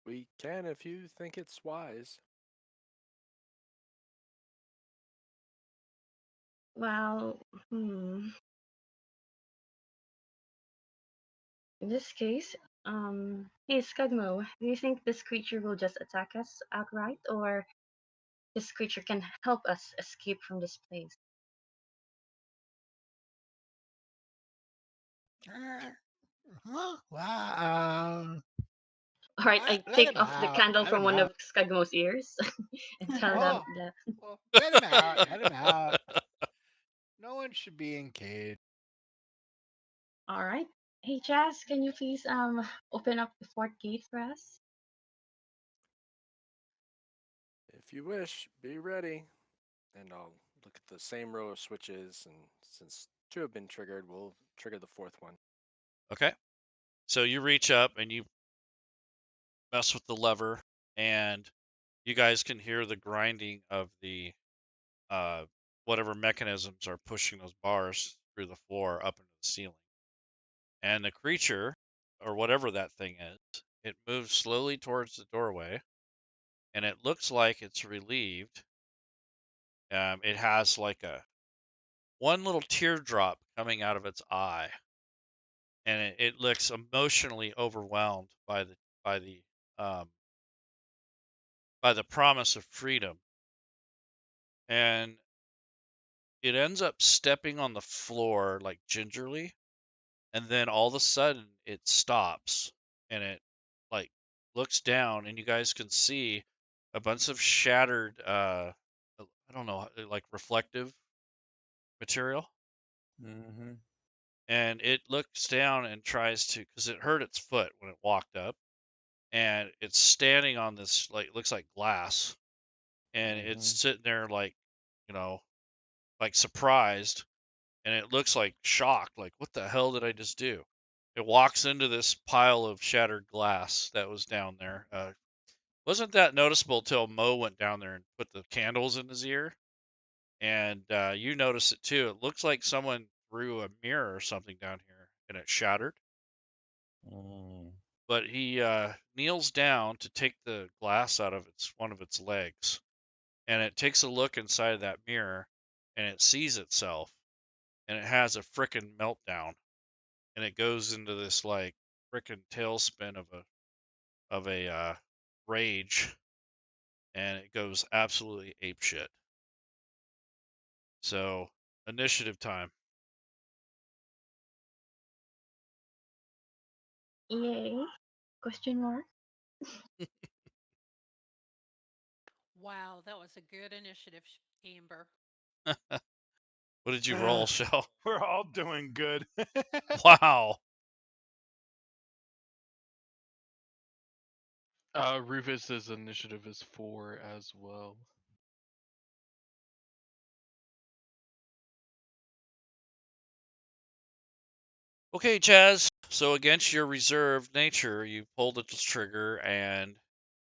We can if you think it's wise. Well, in this case, hey Skugmoe, do you think this creature will just attack us outright, or this creature can help us escape from this place? Wow. All right, I Let take him off the out. candle Let from him one out. of Skugmo's ears and tell them Oh, that. well, let him out. Let him out. No one should be in cage. All right. Hey Jazz, can you please open up the fort gate for us? If you wish, be ready. And I'll look at the same row of switches, and since 2 have been triggered, we'll trigger the 4th one. Okay. So you reach up and you mess with the lever, and you guys can hear the grinding of the whatever mechanisms are pushing those bars through the floor up into the ceiling. And the creature, or whatever that thing is, it moves slowly towards the doorway, and it looks like it's relieved. It has like one little teardrop coming out of its eye, and it looks emotionally overwhelmed by the um, by the promise of freedom, and it ends up stepping on the floor like gingerly, and then all of a sudden it stops, and it like looks down, and you guys can see a bunch of shattered I don't know, like reflective material. Mm-hmm. And it looks down and tries to, because it hurt its foot when it walked up, and it's standing on this like looks like glass, and it's Mm-hmm. sitting there like, you know, like surprised, and it looks like shocked, like what the hell did I just do? It walks into this pile of shattered glass that was down there. Wasn't that noticeable till Mo went down there and put the candles in his ear, and you notice it too. It looks like someone threw a mirror or something down here, and it shattered. Mm. But he kneels down to take the glass out of one of its legs, and it takes a look inside of that mirror, and it sees itself, and it has a frickin' meltdown, and it goes into this like frickin' tailspin of a rage, and it goes absolutely apeshit. So initiative time. Yay? Question mark. Wow, that was a good initiative, Amber. What did you roll, Shell? We're all doing good. Wow. Rufus's initiative is 4 as well. Okay, Chaz. So against your reserved nature, you pulled the trigger, and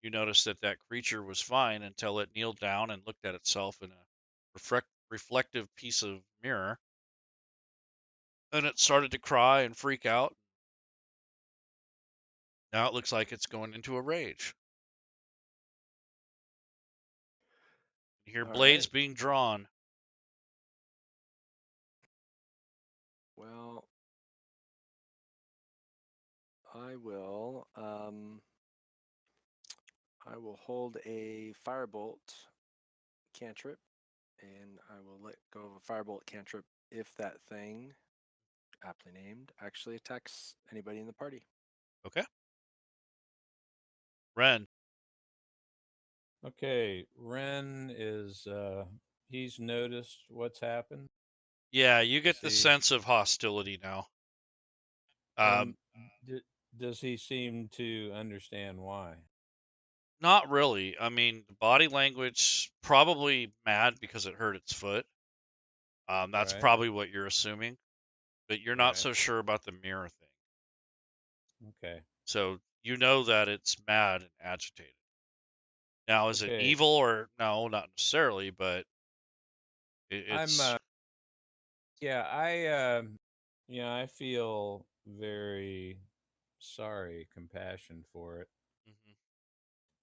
you noticed that that creature was fine until it kneeled down and looked at itself in a reflective piece of mirror, and it started to cry and freak out. Now it looks like it's going into a rage. You hear All blades right. being drawn. Well, I will. I will hold a firebolt cantrip, and I will let go of a firebolt cantrip if that thing, aptly named, actually attacks anybody in the party. Okay. Ren. Okay, Ren is he's noticed what's happened. Yeah, you Does get the he sense of hostility now. and does he seem to understand why? Not really. I mean, body language, probably mad because it hurt its foot. That's Right. probably what you're assuming. but you're not Right. so sure about the mirror thing. Okay. So you know that it's mad and agitated. Now, is it Okay. evil or no? Not necessarily, but I'm it's yeah, I feel very sorry, compassion for it. Mhm.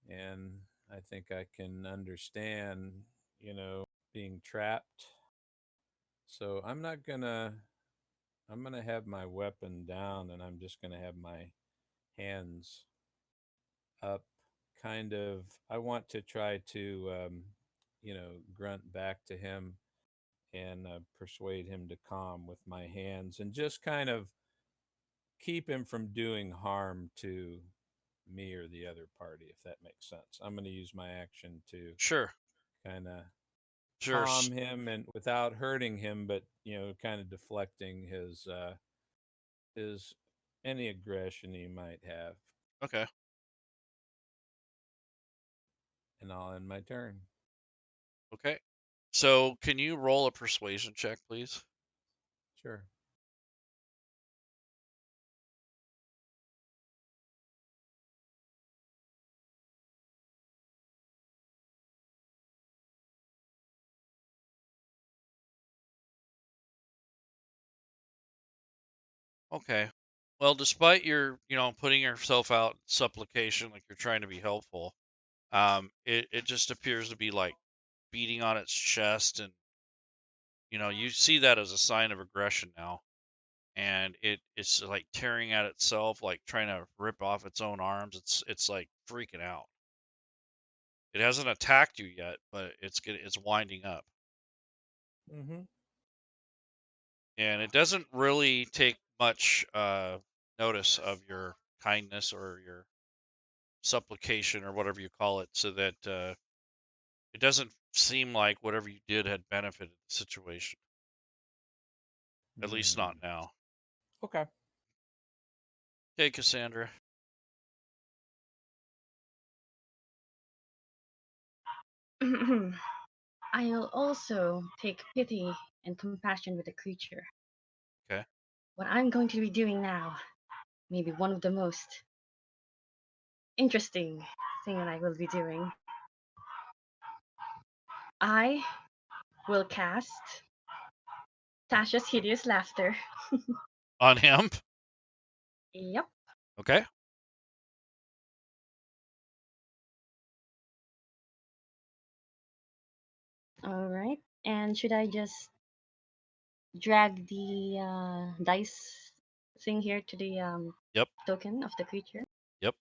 And I think I can understand, being trapped. So I'm gonna have my weapon down and I'm just gonna have my hands up, kind of. I want to try to grunt back to him and persuade him to calm with my hands and just kind of keep him from doing harm to me or the other party, if that makes sense. I'm going to use my action to sure, kind of sure. calm him and without hurting him, but kind of deflecting his any aggression he might have. Okay, And I'll end my turn. okay. So can you roll a persuasion check, please? Sure. Okay. Well, despite your, putting yourself out in supplication, like you're trying to be helpful, it just appears to be like beating on its chest, and you see that as a sign of aggression now, and it's like tearing at itself, like trying to rip off its own arms. It's like freaking out. It hasn't attacked you yet, but it's winding up, Mm-hmm. and it doesn't really take much notice of your kindness or your supplication or whatever you call it, so that it doesn't seem like whatever you did had benefited the situation. At least not now. Okay. Okay, Cassandra. I'll also take pity and compassion with the creature. Okay. What I'm going to be doing now may be one of the most interesting thing that I will be doing. I will cast Tasha's Hideous Laughter. On him. Yep. Okay. All right. And should I just drag the dice thing here to the Yep. token of the creature? Yep.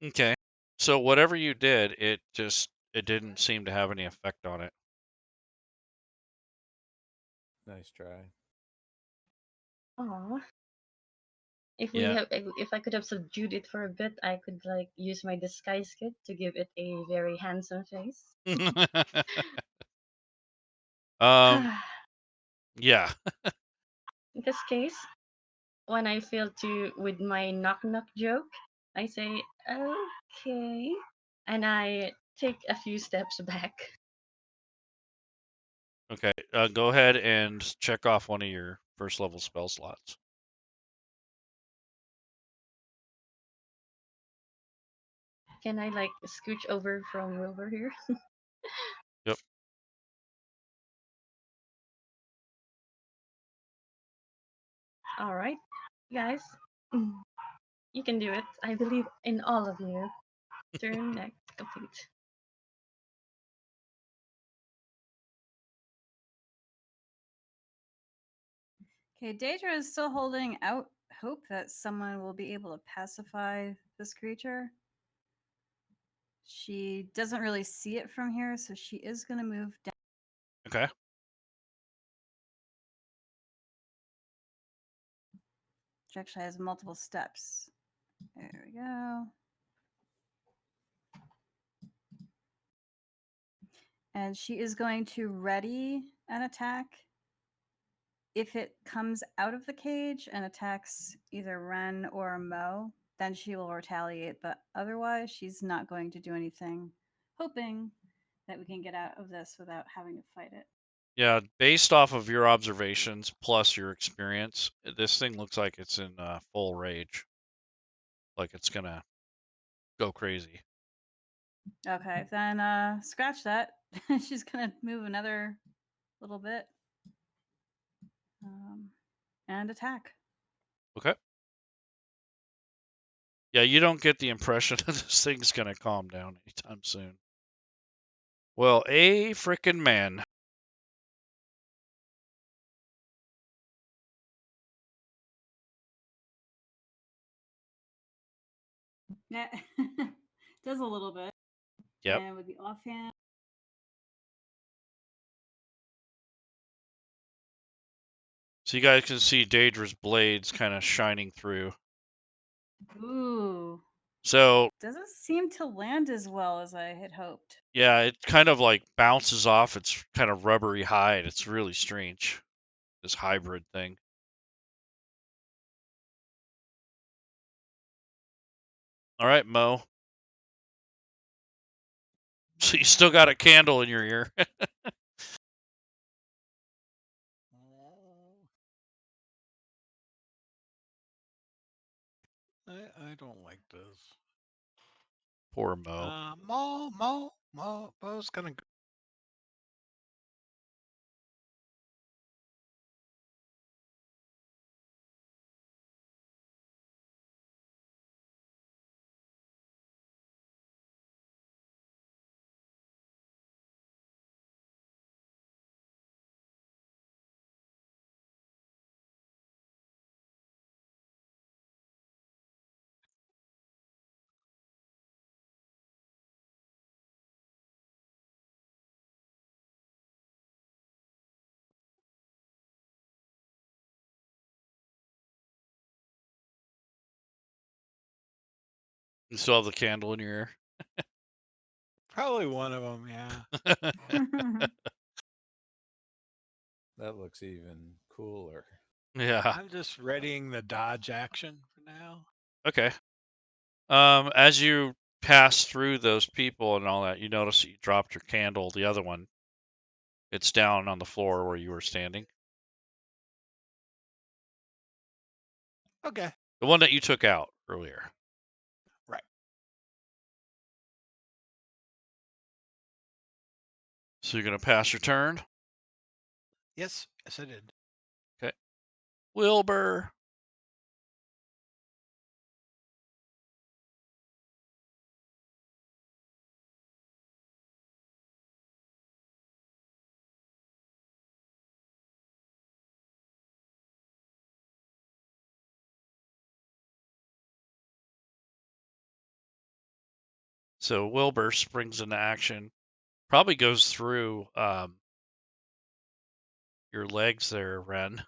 Okay. So whatever you did, it didn't seem to have any effect on it. Nice try. Aw. If we Yeah. have, if I could have subdued it for a bit, I could like use my disguise kit to give it a very handsome face. Yeah. In this case, when I fail to with my knock knock joke, I say okay, and I take a few steps back. Okay. Go ahead and check off one of your first level spell slots. Can I like scooch over from Wilbur here? Yep. All right, guys, you can do it. I believe in all of you. Turn next complete. Okay, Daedra is still holding out hope that someone will be able to pacify this creature. She doesn't really see it from here, so she is going to move down. Okay. She actually has multiple steps. There we go. And she is going to ready an attack if it comes out of the cage and attacks either Ren or Mo, then she will retaliate. But otherwise, she's not going to do anything, hoping that we can get out of this without having to fight it. Yeah, based off of your observations plus your experience, this thing looks like it's in full rage. Like it's gonna go crazy. Okay, then scratch that. She's gonna move another little bit and attack. Okay. Yeah, you don't get the impression that this thing's gonna calm down anytime soon. Well, a frickin' man. Yeah, does a little bit. Yep. And with the offhand, So you guys can see Daedra's blades kind of shining through. ooh, So doesn't seem to land as well as I had hoped. yeah, it kind of like bounces off its kind of rubbery hide. It's really strange. This hybrid thing. All right, Mo. So you still got a candle in your ear. I don't like this. Poor Mo. Mo's gonna go. You still have the candle in your ear. Probably one of them, yeah. That looks even cooler. Yeah. I'm just readying the dodge action for now. Okay. As you pass through those people and all that, you notice that you dropped your candle. The other one, it's down on the floor where you were standing. Okay. The one that you took out earlier. Right. So you're gonna pass your turn. Yes, I did. Okay. Wilbur. So Wilbur springs into action. Probably goes through your legs there, Ren.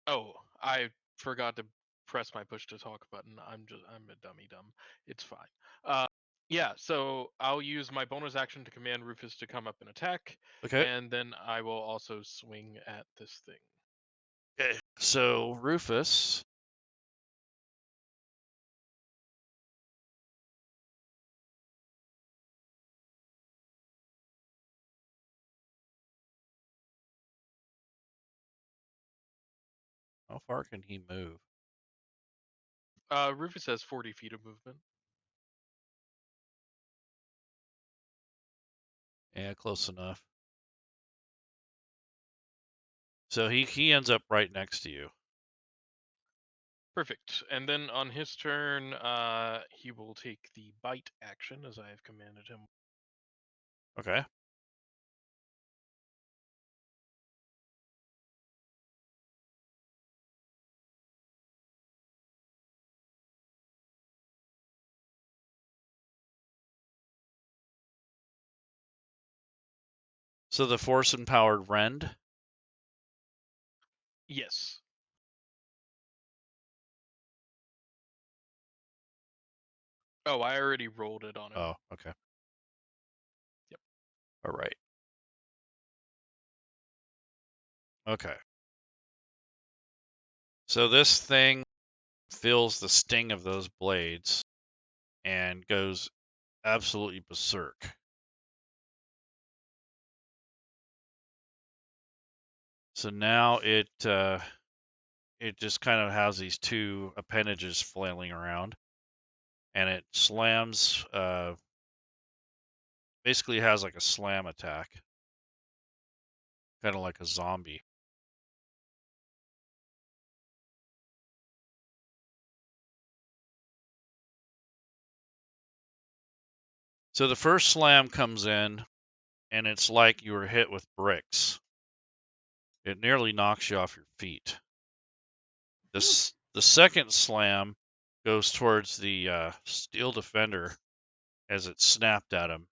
Oh, I forgot to press my push to talk button. I'm a dummy dumb. It's fine. Yeah, so I'll use my bonus action to command Rufus to come up and attack, Okay. and then I will also swing at this thing. Okay. So Rufus. How far can he move? Rufus has 40 feet of movement. Yeah, close enough. So he ends up right next to you. Perfect. And then on his turn, he will take the bite action as I have commanded him. Okay. So the force empowered rend. Yes. Oh, I already rolled it on him. Oh, okay. Yep. All right. Okay. So this thing feels the sting of those blades and goes absolutely berserk. So now it just kind of has these two appendages flailing around, and it slams. Basically has like a slam attack, kind of like a zombie. So the first slam comes in, and it's like you were hit with bricks. It nearly knocks you off your feet. The second slam goes towards the steel defender as it snapped at him.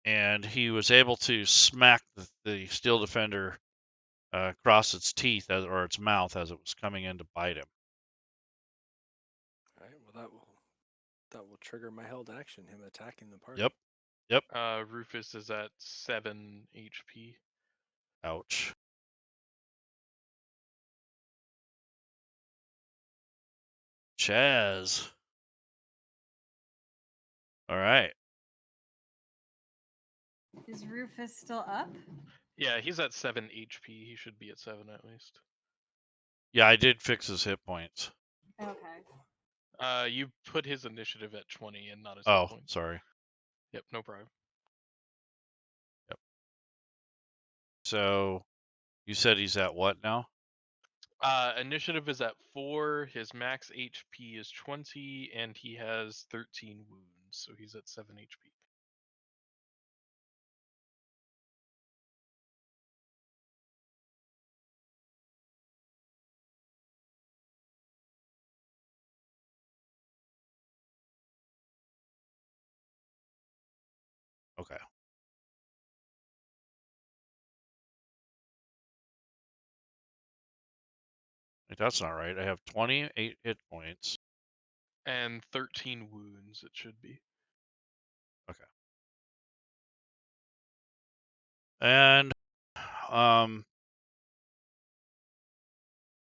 And he was able to smack the steel defender across its teeth or its mouth as it was coming in to bite him. All right. Well, that will trigger my held action. Him attacking the party. Yep. Yep. Rufus is at 7 HP. Ouch. Chaz. All right. Is Rufus still up? Yeah, he's at 7 HP. He should be at 7 at least. Yeah, I did fix his hit points. Okay. You put his initiative at 20 and not his Oh, hit points. sorry. Yep, no problem. Yep. So you said he's at what now? Initiative is at 4. His max HP is 20, and he has 13 wounds, so he's at 7 HP. Okay. Wait, that's not right. I have 28 hit points. And 13 wounds, it should be. Okay. And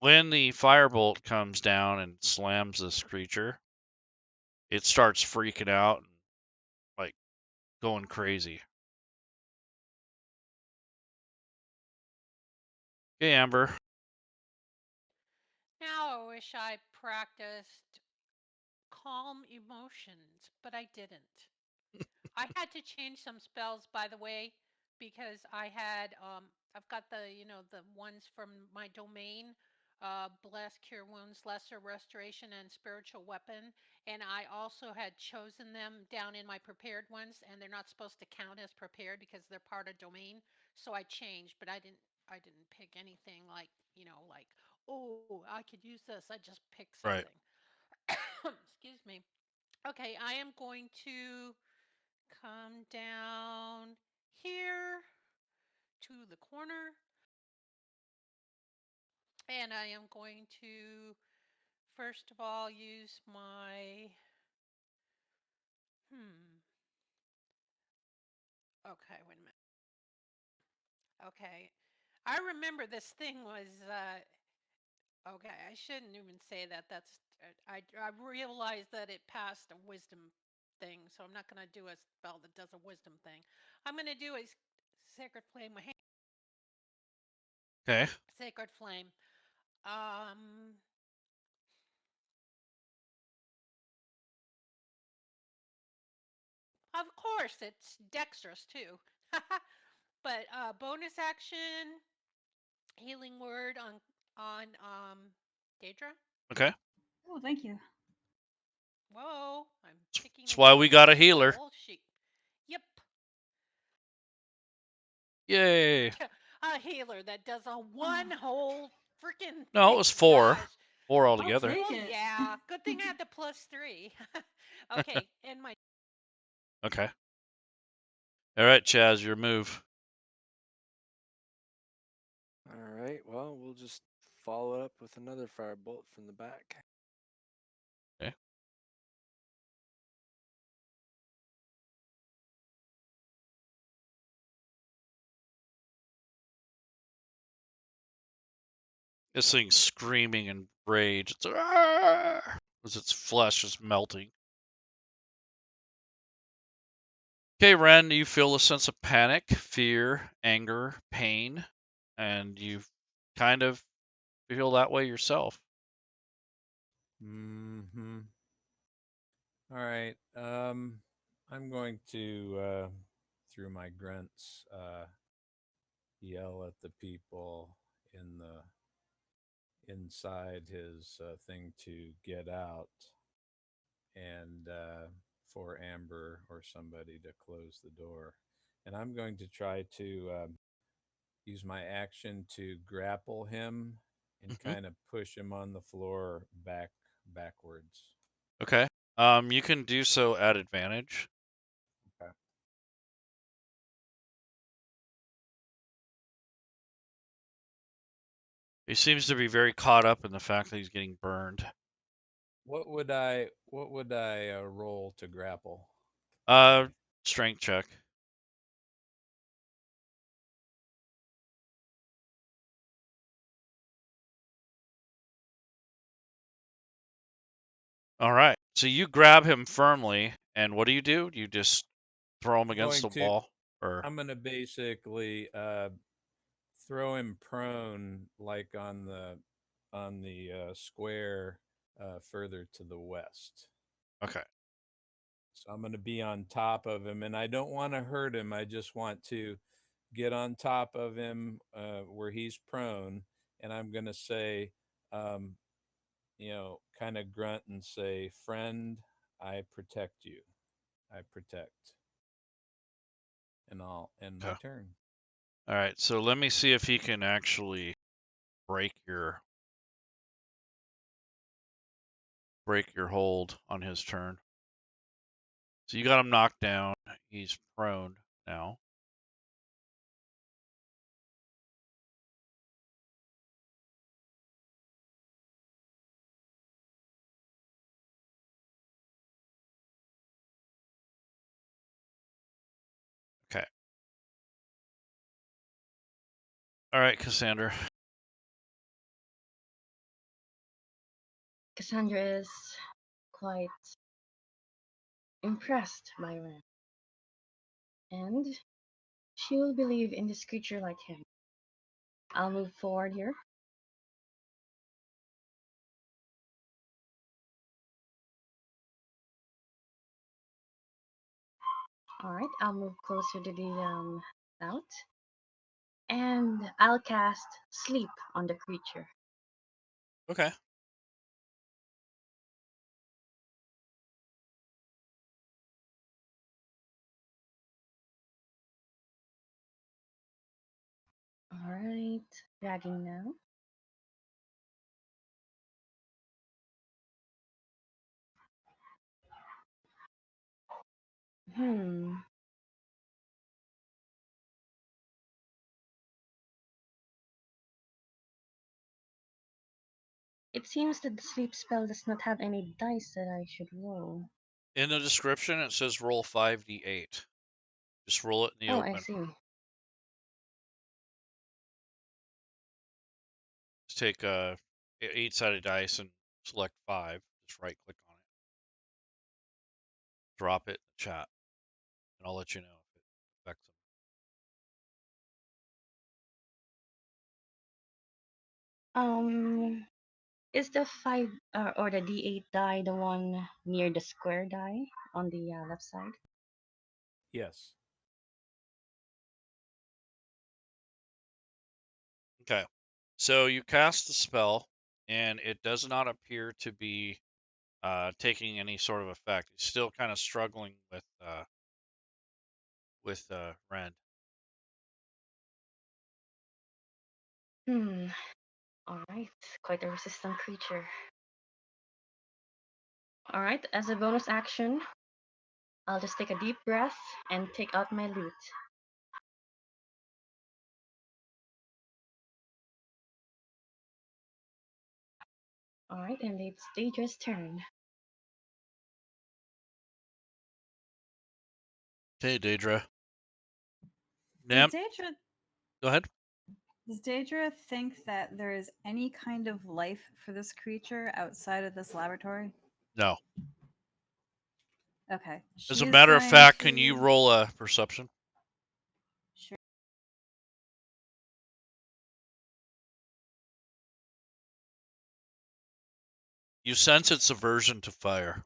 when the firebolt comes down and slams this creature, it starts freaking out and like going crazy. Okay, Amber. Now I wish I practiced calm emotions, but I didn't. I had to change some spells, by the way, because I had I've got the the ones from my domain, bless, cure wounds, lesser restoration, and spiritual weapon, and I also had chosen them down in my prepared ones, and they're not supposed to count as prepared because they're part of domain. So I changed, but I didn't pick anything like like, oh, I could use this. I just picked Right. something. Excuse me. Okay, I am going to come down here to the corner, and I am going to first of all use my okay, wait a minute. Okay, I remember this thing was okay, I shouldn't even say that. That's I realized that it passed a wisdom thing, so I'm not going to do a spell that does a wisdom thing. I'm going to do a sacred flame. Okay. Sacred flame. Of course, it's dexterous too. But bonus action, healing word on Daedra. Okay. Oh, thank you. Whoa, I'm picking That's the why we got a whole healer. sheet. Yep. Yay. A healer that does a one whole freaking No, it was 4. Gosh. 4 I'll altogether. take Well, it. yeah. Good thing I had the +3. Okay, and my Okay. All right, Chaz, your move. All right. Well, we'll just follow up with another firebolt from the back. Okay. This thing's screaming in rage. It's as its flesh is melting. Okay, Ren, you feel a sense of panic, fear, anger, pain, and you kind of feel that way yourself. Mm-hmm. All right. I'm going to, through my grunts, yell at the people inside his thing to get out, and for Amber or somebody to close the door. And I'm going to try to use my action to grapple him and kind of push him on the floor backwards. Okay. You can do so at advantage. Okay. He seems to be very caught up in the fact that he's getting burned. What would I roll to grapple? Strength check. All right. So you grab him firmly, and what do? Do you just throw him against the wall, or? I'm going to basically throw him prone, like on the square further to the west. Okay. So I'm going to be on top of him, and I don't want to hurt him. I just want to get on top of him where he's prone, and I'm going to say, kind of grunt and say, "Friend, I protect you. I protect." And I'll end my turn. All right. So let me see if he can actually break your hold on his turn. So you got him knocked down. He's prone now. Okay. All right, Cassandra. Cassandra is quite impressed by Ren, and she will believe in this creature like him. I'll move forward here. Alright, I'll move closer to the out. And I'll cast Sleep on the creature. Okay. Alright, dragging now. It seems that the sleep spell does not have any dice that I should roll. In the description, it says roll 5d8. Just roll it in the open. I see. Just take a 8-sided dice and select 5. Just right click on it. Drop it in the chat, and I'll let you know if it affects them. Is the 5 or the D8 die the one near the square die on the left side? Yes. Okay. So you cast the spell, and it does not appear to be taking any sort of effect. He's still kind of struggling with Rend. Alright, quite a resistant creature. Alright, as a bonus action, I'll just take a deep breath and take out my loot. Alright, and it's Daedra's turn. Okay, Daedra. Does Yep. Daedra Go ahead. Does Daedra think that there is any kind of life for this creature outside of this laboratory? No. Okay. As She a is matter of going fact, to... can you roll a perception? Sure. You sense its aversion to fire.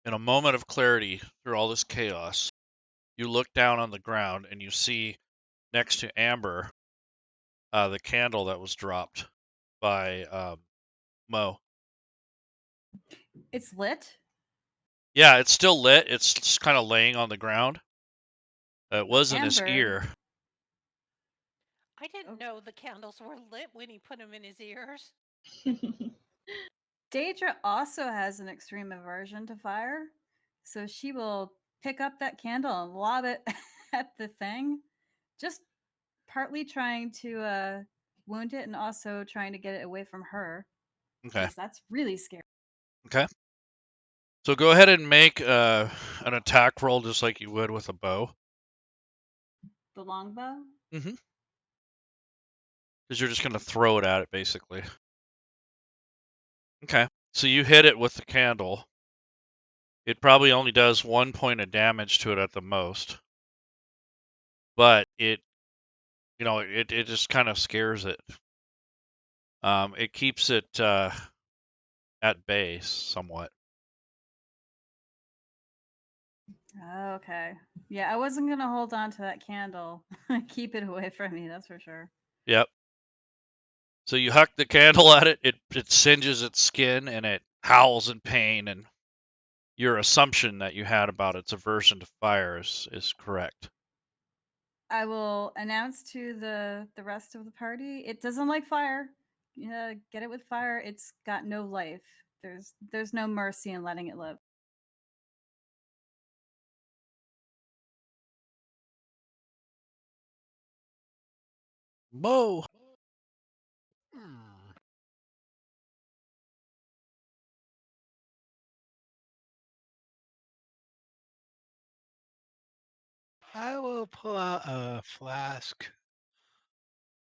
In a moment of clarity through all this chaos, you look down on the ground and you see next to Amber the candle that was dropped by Mo. It's lit? Yeah, it's still lit. It's just kind of laying on the ground. It was in his Amber. ear. I didn't know the candles were lit when he put them in his ears. Daedra also has an extreme aversion to fire, so she will pick up that candle and lob it at the thing, just partly trying to wound it and also trying to get it away from her. Okay. Because that's really scary. Okay. So go ahead and make an attack roll just like you would with a bow. The longbow? Mm-hmm. Because you're just going to throw it at it, basically. Okay. So you hit it with the candle. It probably only does 1 point of damage to it at the most. But it just kind of scares it. It keeps it at bay somewhat. Okay. Yeah, I wasn't going to hold on to that candle. Keep it away from me, that's for sure. Yep. So you huck the candle at it, it singes its skin, and it howls in pain, and your assumption that you had about its aversion to fire is correct. I will announce to the rest of the party, it doesn't like fire. Get it with fire. It's got no life. There's no mercy in letting it live. Mo. Hmm. I will pull out a flask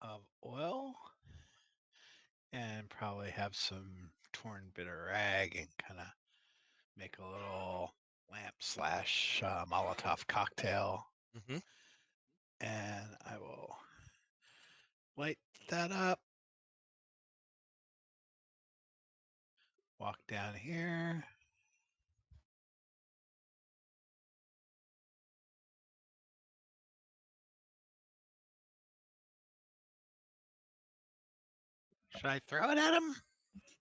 of oil and probably have some torn bit of rag and kind of make a little lamp slash Molotov cocktail. Mm-hmm. And I will light that up. Walk down here. Should I throw it at him?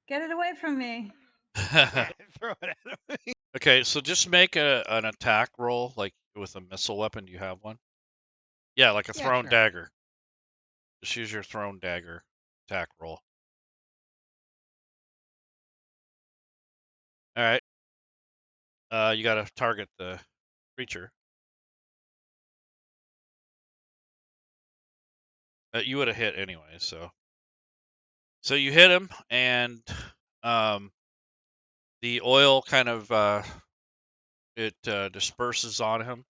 Get it away from me. Throw it at him. Okay, so just make an attack roll, like with a missile weapon. Do you have one? Yeah, like a Yeah, thrown sure. dagger. Just use your thrown dagger attack roll. All right. You got to target the creature. You would have hit anyway, so you hit him, and the oil kind of disperses on him.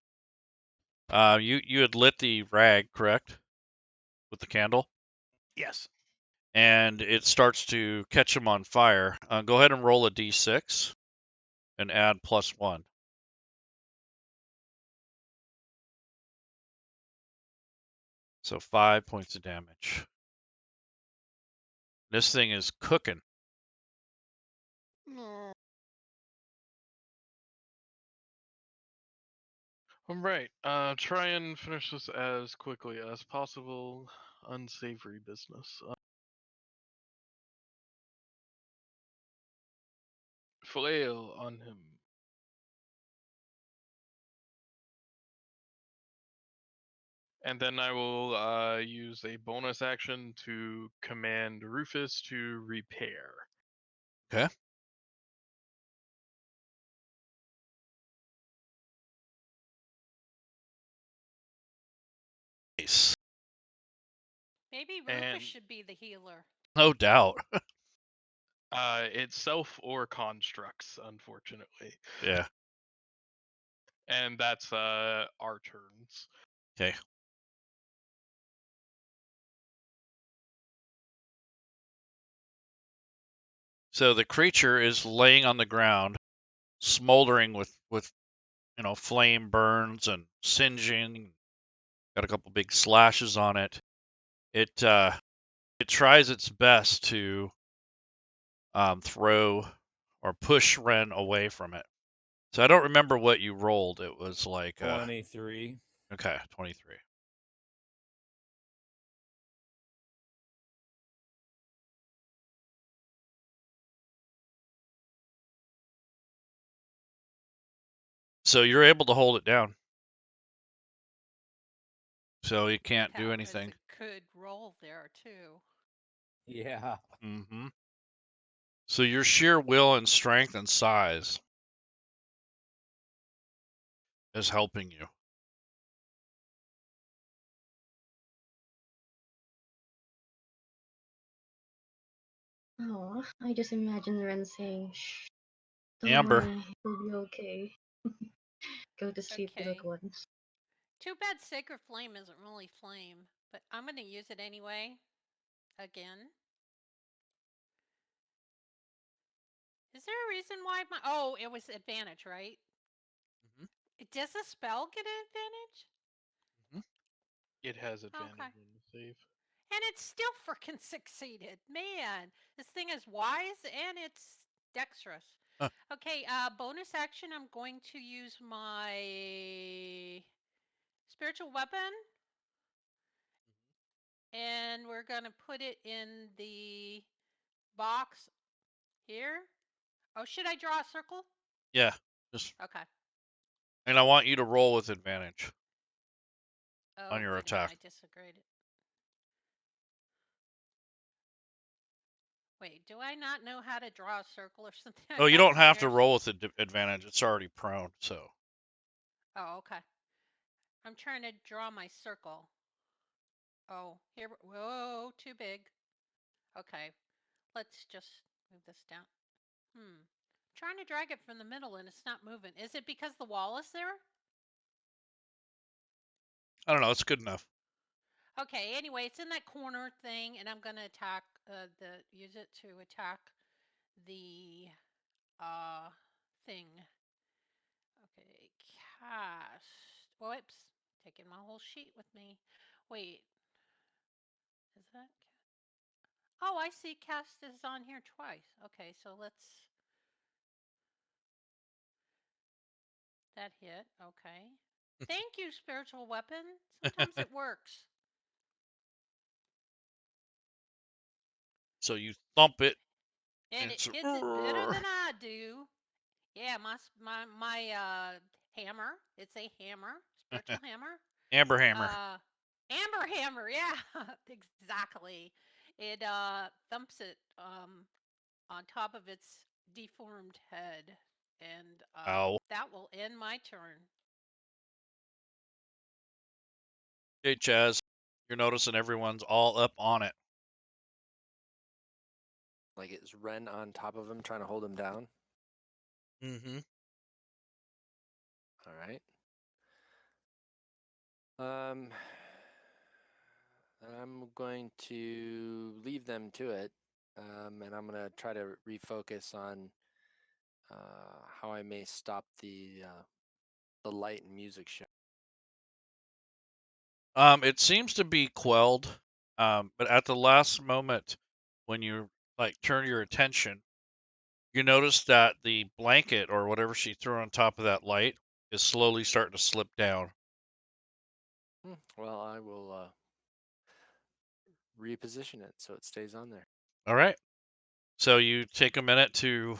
You had lit the rag, correct, with the candle, Yes. and it starts to catch him on fire. Go ahead and roll a d6 and add +1. So 5 points of damage. This thing is cooking. All right. Try and finish this as quickly as possible. Unsavory business. Flail on him. And then I will use a bonus action to command Rufus to repair. Okay. Nice. Maybe Rufus And should be the healer. No doubt. Itself or constructs, unfortunately. Yeah. And that's our turns. Okay. So the creature is laying on the ground, smoldering with flame burns and singeing. Got a couple big slashes on it. It tries its best to throw or push Ren away from it. So I don't remember what you rolled. It was like 23. Okay, 23. So you're able to hold it down. So it can't do anything. It could roll there too. Yeah. Mm-hmm. So your sheer will and strength and size is helping you. Oh, I just imagine Ren saying, "Shh, don't Amber. worry, it'll be okay." Go to sleep, little one. Too bad Sacred Flame isn't really flame, but I'm going to use it anyway. Again. Is there a reason why my... Oh, it was advantage, right? Mm-hmm. Does the spell get an advantage? Mm-hmm. It has advantage Okay. on the save. And it still freaking succeeded. Man, this thing is wise and it's dexterous. Huh. Okay, bonus action, I'm going to use my spiritual weapon. And we're going to put it in the box here. Oh, should I draw a circle? Yeah, just. Okay. And I want you to roll with advantage Oh, on your wait a minute, attack. I disagreed. Wait, do I not know how to draw a circle or something? Oh, you don't have to roll with advantage. It's already prone, so. Oh, okay. I'm trying to draw my circle. Oh, here. Whoa, too big. Okay, let's just move this down. Trying to drag it from the middle and it's not moving. Is it because the wall is there? I don't know. It's good enough. Okay, anyway, it's in that corner thing, and I'm going to attack use it to attack the thing. Okay, cast. Whoops, taking my whole sheet with me. Wait, is that? Oh, I see. Cast is on here twice. Okay, so let's. That hit. Okay. Thank you, spiritual weapon. Sometimes it works. So you thump it. And it hits it better than I do. Yeah, my hammer. It's a hammer, spiritual hammer. Amber hammer. Amber hammer. Yeah, exactly. It thumps it on top of its deformed head, and Ow. that will end my turn. Hey, Chaz, you're noticing everyone's all up on it. Like, is Ren on top of him trying to hold him down? Mm-hmm. All right. I'm going to leave them to it, and I'm going to try to refocus on how I may stop the light and music show. It seems to be quelled, but at the last moment, when you turn your attention, you notice that the blanket or whatever she threw on top of that light is slowly starting to slip down. Well, I will reposition it so it stays on there. All right. So you take a minute to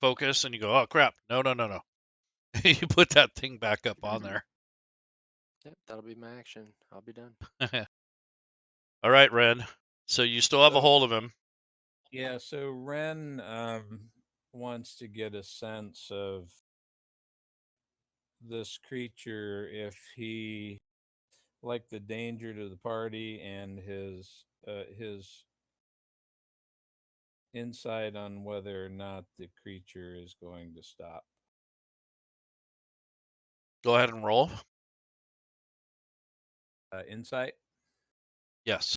focus, and you go, "Oh crap! No!" You put that thing back up on there. Yep, that'll be my action. I'll be done. All right, Ren. So you still have a hold of him. Yeah, so Ren wants to get a sense of this creature, if he, like, the danger to the party and his insight on whether or not the creature is going to stop. Go ahead and roll. Insight? Yes.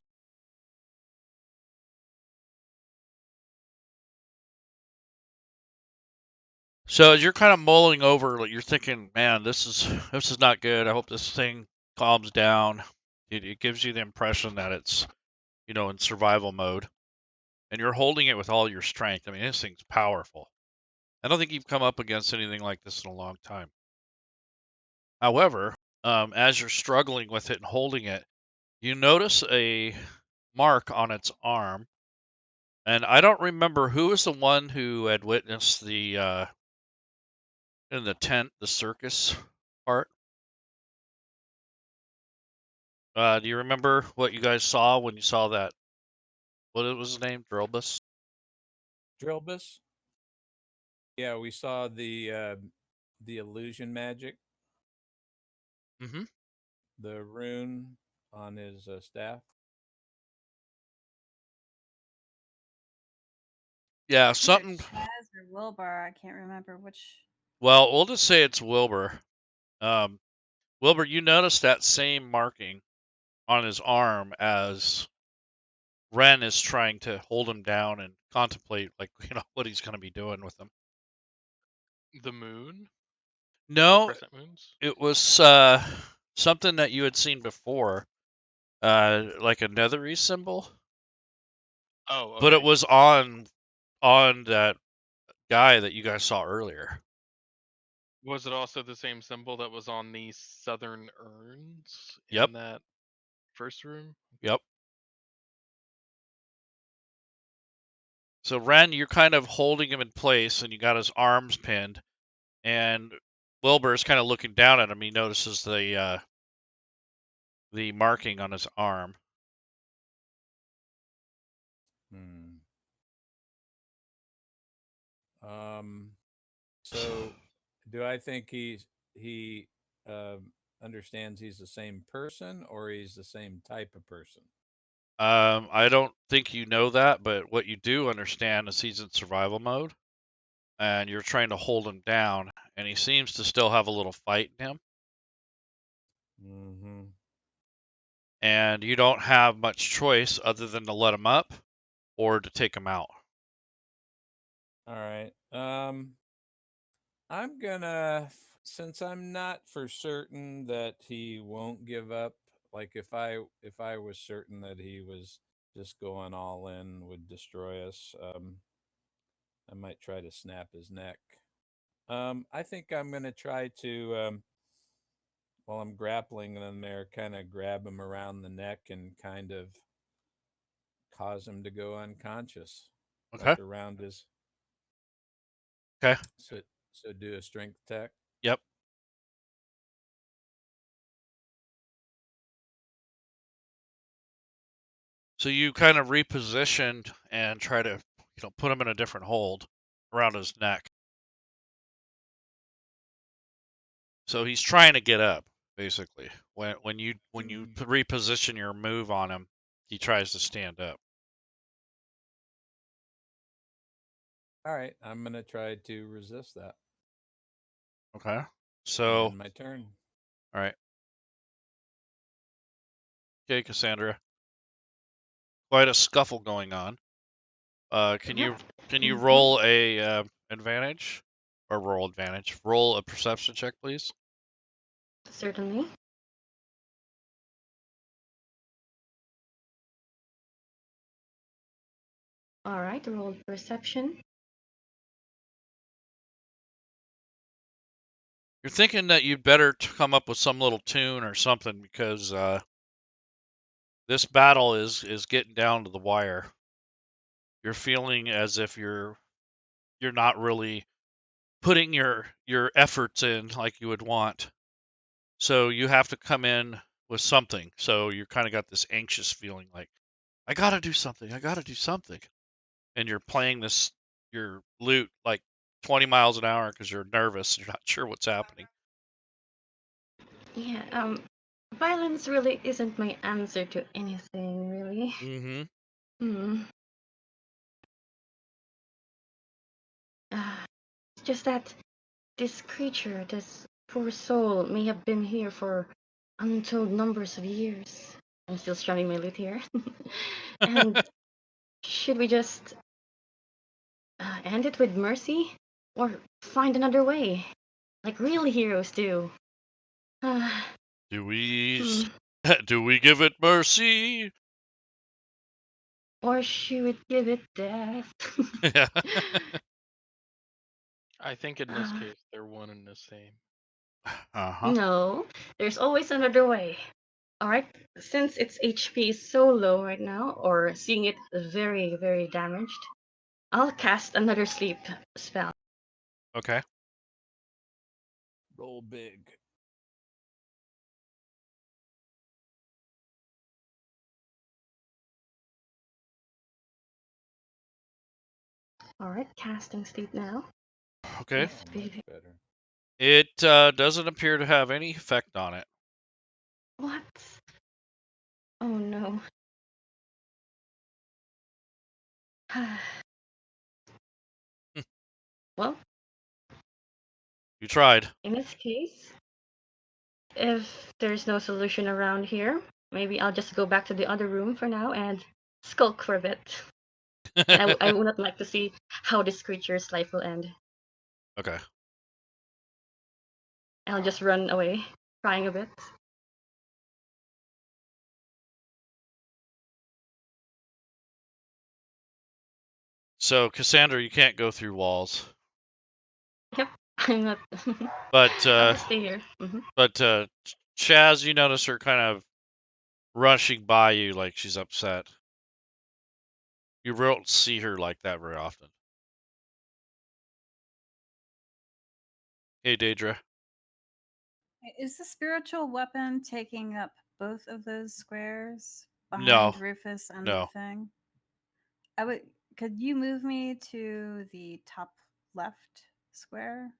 So as you're kind of mulling over, like, you're thinking, man, this is not good. I hope this thing calms down. It gives you the impression that it's, in survival mode, and you're holding it with all your strength. I mean, this thing's powerful. I don't think you've come up against anything like this in a long time. However, as you're struggling with it and holding it, you notice a mark on its arm, and I don't remember who was the one who had witnessed the in the tent, the circus part. Do you remember what you guys saw when you saw that? What was his name? Drillbus? Drillbus? Yeah, we saw the illusion magic, Mm-hmm. the rune on his staff. Yeah, It's either something. Chaz or Wilbur. I can't remember which. Well, we'll just say it's Wilbur. Wilbur, you noticed that same marking on his arm as Ren is trying to hold him down and contemplate, like, what he's going to be doing with him. The moon? The No, crescent moons? it was something that you had seen before, like a nethery symbol, Oh, but it okay. was on that guy that you guys saw earlier. Was it also the same symbol that was on the southern urns Yep. in that first room? Yep. So Ren, you're kind of holding him in place, and you got his arms pinned, and Wilbur is kind of looking down at him. He notices the marking on his arm. So, do I think he understands he's the same person, or he's the same type of person? I don't think you know that, but what you do understand is he's in survival mode, and you're trying to hold him down, and he seems to still have a little fight in him. Mm-hmm. And you don't have much choice other than to let him up or to take him out. All right. I'm gonna, since I'm not for certain that he won't give up. Like if I was certain that he was just going all in, would destroy us, I might try to snap his neck. I think I'm gonna try to, while I'm grappling them there, kind of grab him around the neck and kind of cause him to go unconscious, Okay. like around his. Okay. So do a strength attack. Yep. So you kind of repositioned and try to, put him in a different hold around his neck. So he's trying to get up, basically. When you reposition your move on him, he tries to stand up. All right, I'm gonna try to resist that. Okay. So, And my turn. all right. Okay, Cassandra. Quite a scuffle going on. Can you roll a advantage, or roll advantage? Roll a perception check, please. Certainly. All right, roll perception. You're thinking that you'd better come up with some little tune or something, because this battle is getting down to the wire. You're feeling as if you're not really putting your efforts in like you would want. So you have to come in with something. So you kind of got this anxious feeling, like, I gotta do something. I gotta do something. And you're playing your lute like 20 miles an hour because you're nervous. You're not sure what's happening. Yeah, violence really isn't my answer to anything, really. Mm-hmm. Hmm. It's just that this creature, this poor soul, may have been here for untold numbers of years. I'm still strumming my lute here. And should we just end it with mercy? Or find another way, like real heroes do. Do we Hmm. do we give it mercy? Or should we give it death? Yeah. I think in this case they're one and the same. Uh-huh. No, there's always another way. Alright, since its HP is so low right now, or seeing it very, very damaged, I'll cast another sleep spell. Okay. Roll big. Alright, casting sleep now. Okay. Yes, Oh, baby. much better. It doesn't appear to have any effect on it. What? Oh no. Well, You tried. in this case, if there's no solution around here, maybe I'll just go back to the other room for now and skulk for a bit. And I would not like to see how this creature's life will end. Okay. I'll just run away, crying a bit. So, Cassandra, you can't go through walls. Yep, I'm not. But I'll just stay here. Chaz, you notice her kind of rushing by you like she's upset. You don't see her like that very often. Hey, Daedra. Is the spiritual weapon taking up both of those squares No. behind Rufus and the No. thing? Could you move me to the top left square?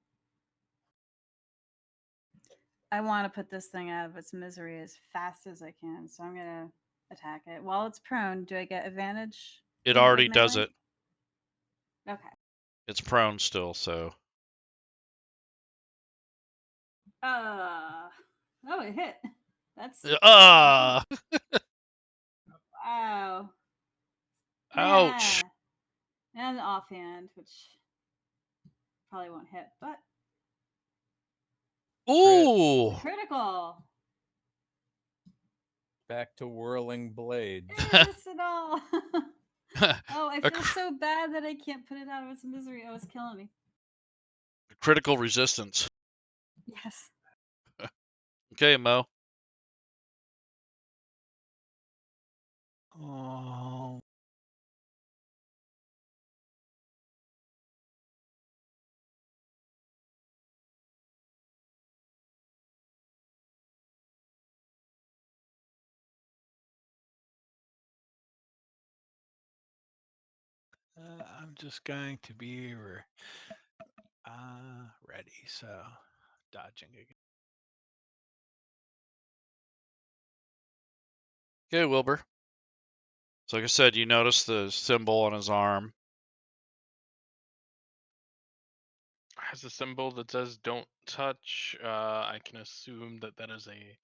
I want to put this thing out of its misery as fast as I can, so I'm gonna attack it. While it's prone, do I get advantage? It with already does melee? it. Okay. It's prone still, so. Oh, it hit. That's Ah! wow. Ouch! Yeah. And offhand, which probably won't hit, but Ooh! critical. Back to whirling blades. It didn't miss at all. Oh, I A feel so bad that I can't put it out of its misery. Oh, it's killing me. critical resistance. Yes. Okay, Mo. Oh. I'm just going to be ready, so dodging again. Okay, Wilbur. So like I said, you notice the symbol on his arm. Has a symbol that says "Don't touch." I can assume that that is a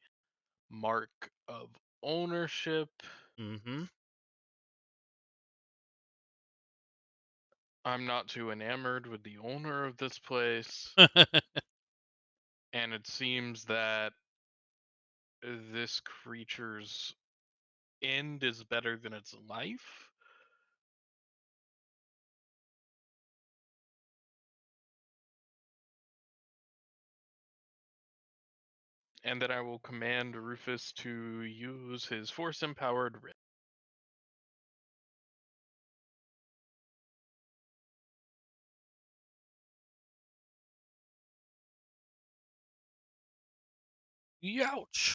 mark of ownership. Mm-hmm. I'm not too enamored with the owner of this place, and it seems that this creature's end is better than its life. And that I will command Rufus to use his force-empowered wrist. Youch.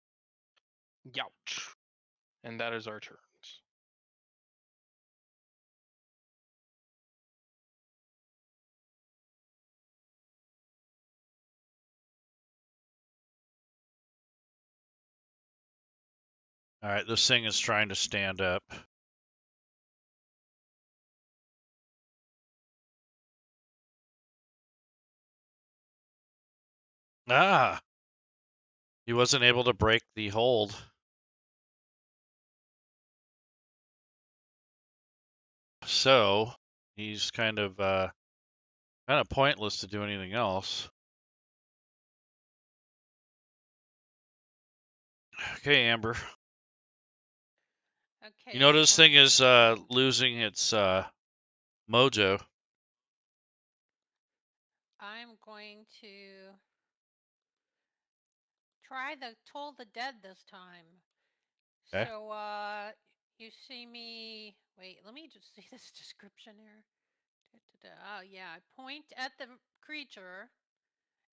Youch. And that is our turns. All right, this thing is trying to stand up. Ah! He wasn't able to break the hold. So, he's kind of Kind of pointless to do anything else. Okay, Amber. Okay. You know this thing going is to- losing its mojo. I'm going to try the Toll the Dead this time. Okay. So, you see me. Wait, let me just see this description here. Oh, yeah. I point at the creature,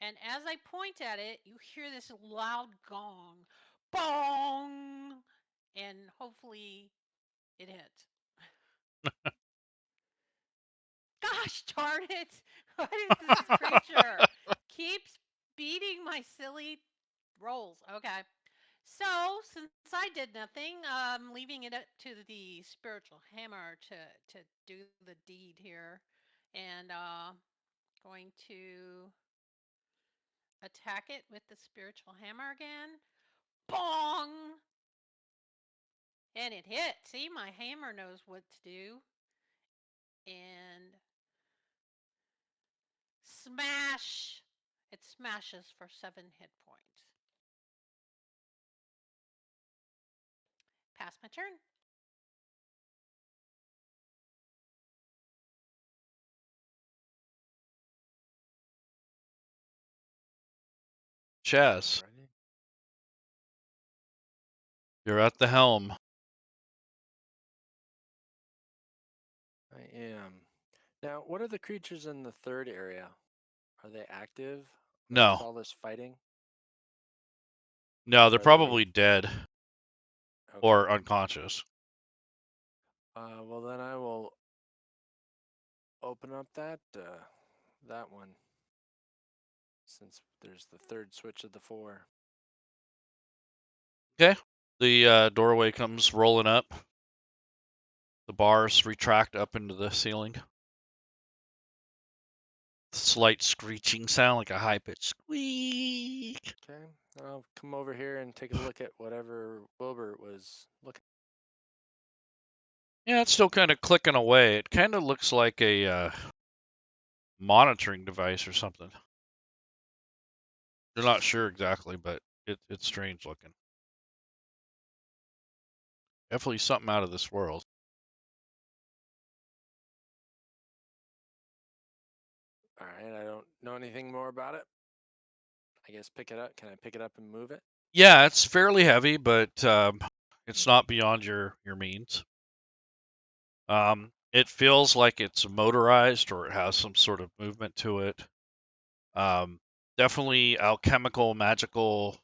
and as I point at it, you hear this loud gong. Bong! And hopefully it hits. Gosh darn it! What is this creature? Keeps beating my silly rolls. Okay. So, since I did nothing, I'm leaving it up to the spiritual hammer to do the deed here. And going to attack it with the spiritual hammer again. Bong! And it hit. See, my hammer knows what to do. And smash! It smashes for 7 hit points. Pass my turn. Chaz, Alrighty. you're at the helm. I am. Now, what are the creatures in the third area? Are they active No. with all this fighting? No, they're Are they probably dead okay? or unconscious. Well, then I will open up that one, since there's the third switch of the 4. Okay. The doorway comes rolling up. The bars retract up into the ceiling. Slight screeching sound, like a high-pitched squeak. Okay, then I'll come over here and take a look at whatever Wilbur was looking. Yeah, it's still kind of clicking away. It kind of looks like a monitoring device or something. They're not sure exactly, but it's strange looking. Definitely something out of this world. All right, I don't know anything more about it. I guess pick it up. Can I pick it up and move it? Yeah, it's fairly heavy, but it's not beyond your means. It feels like it's motorized or it has some sort of movement to it. Definitely alchemical, magical,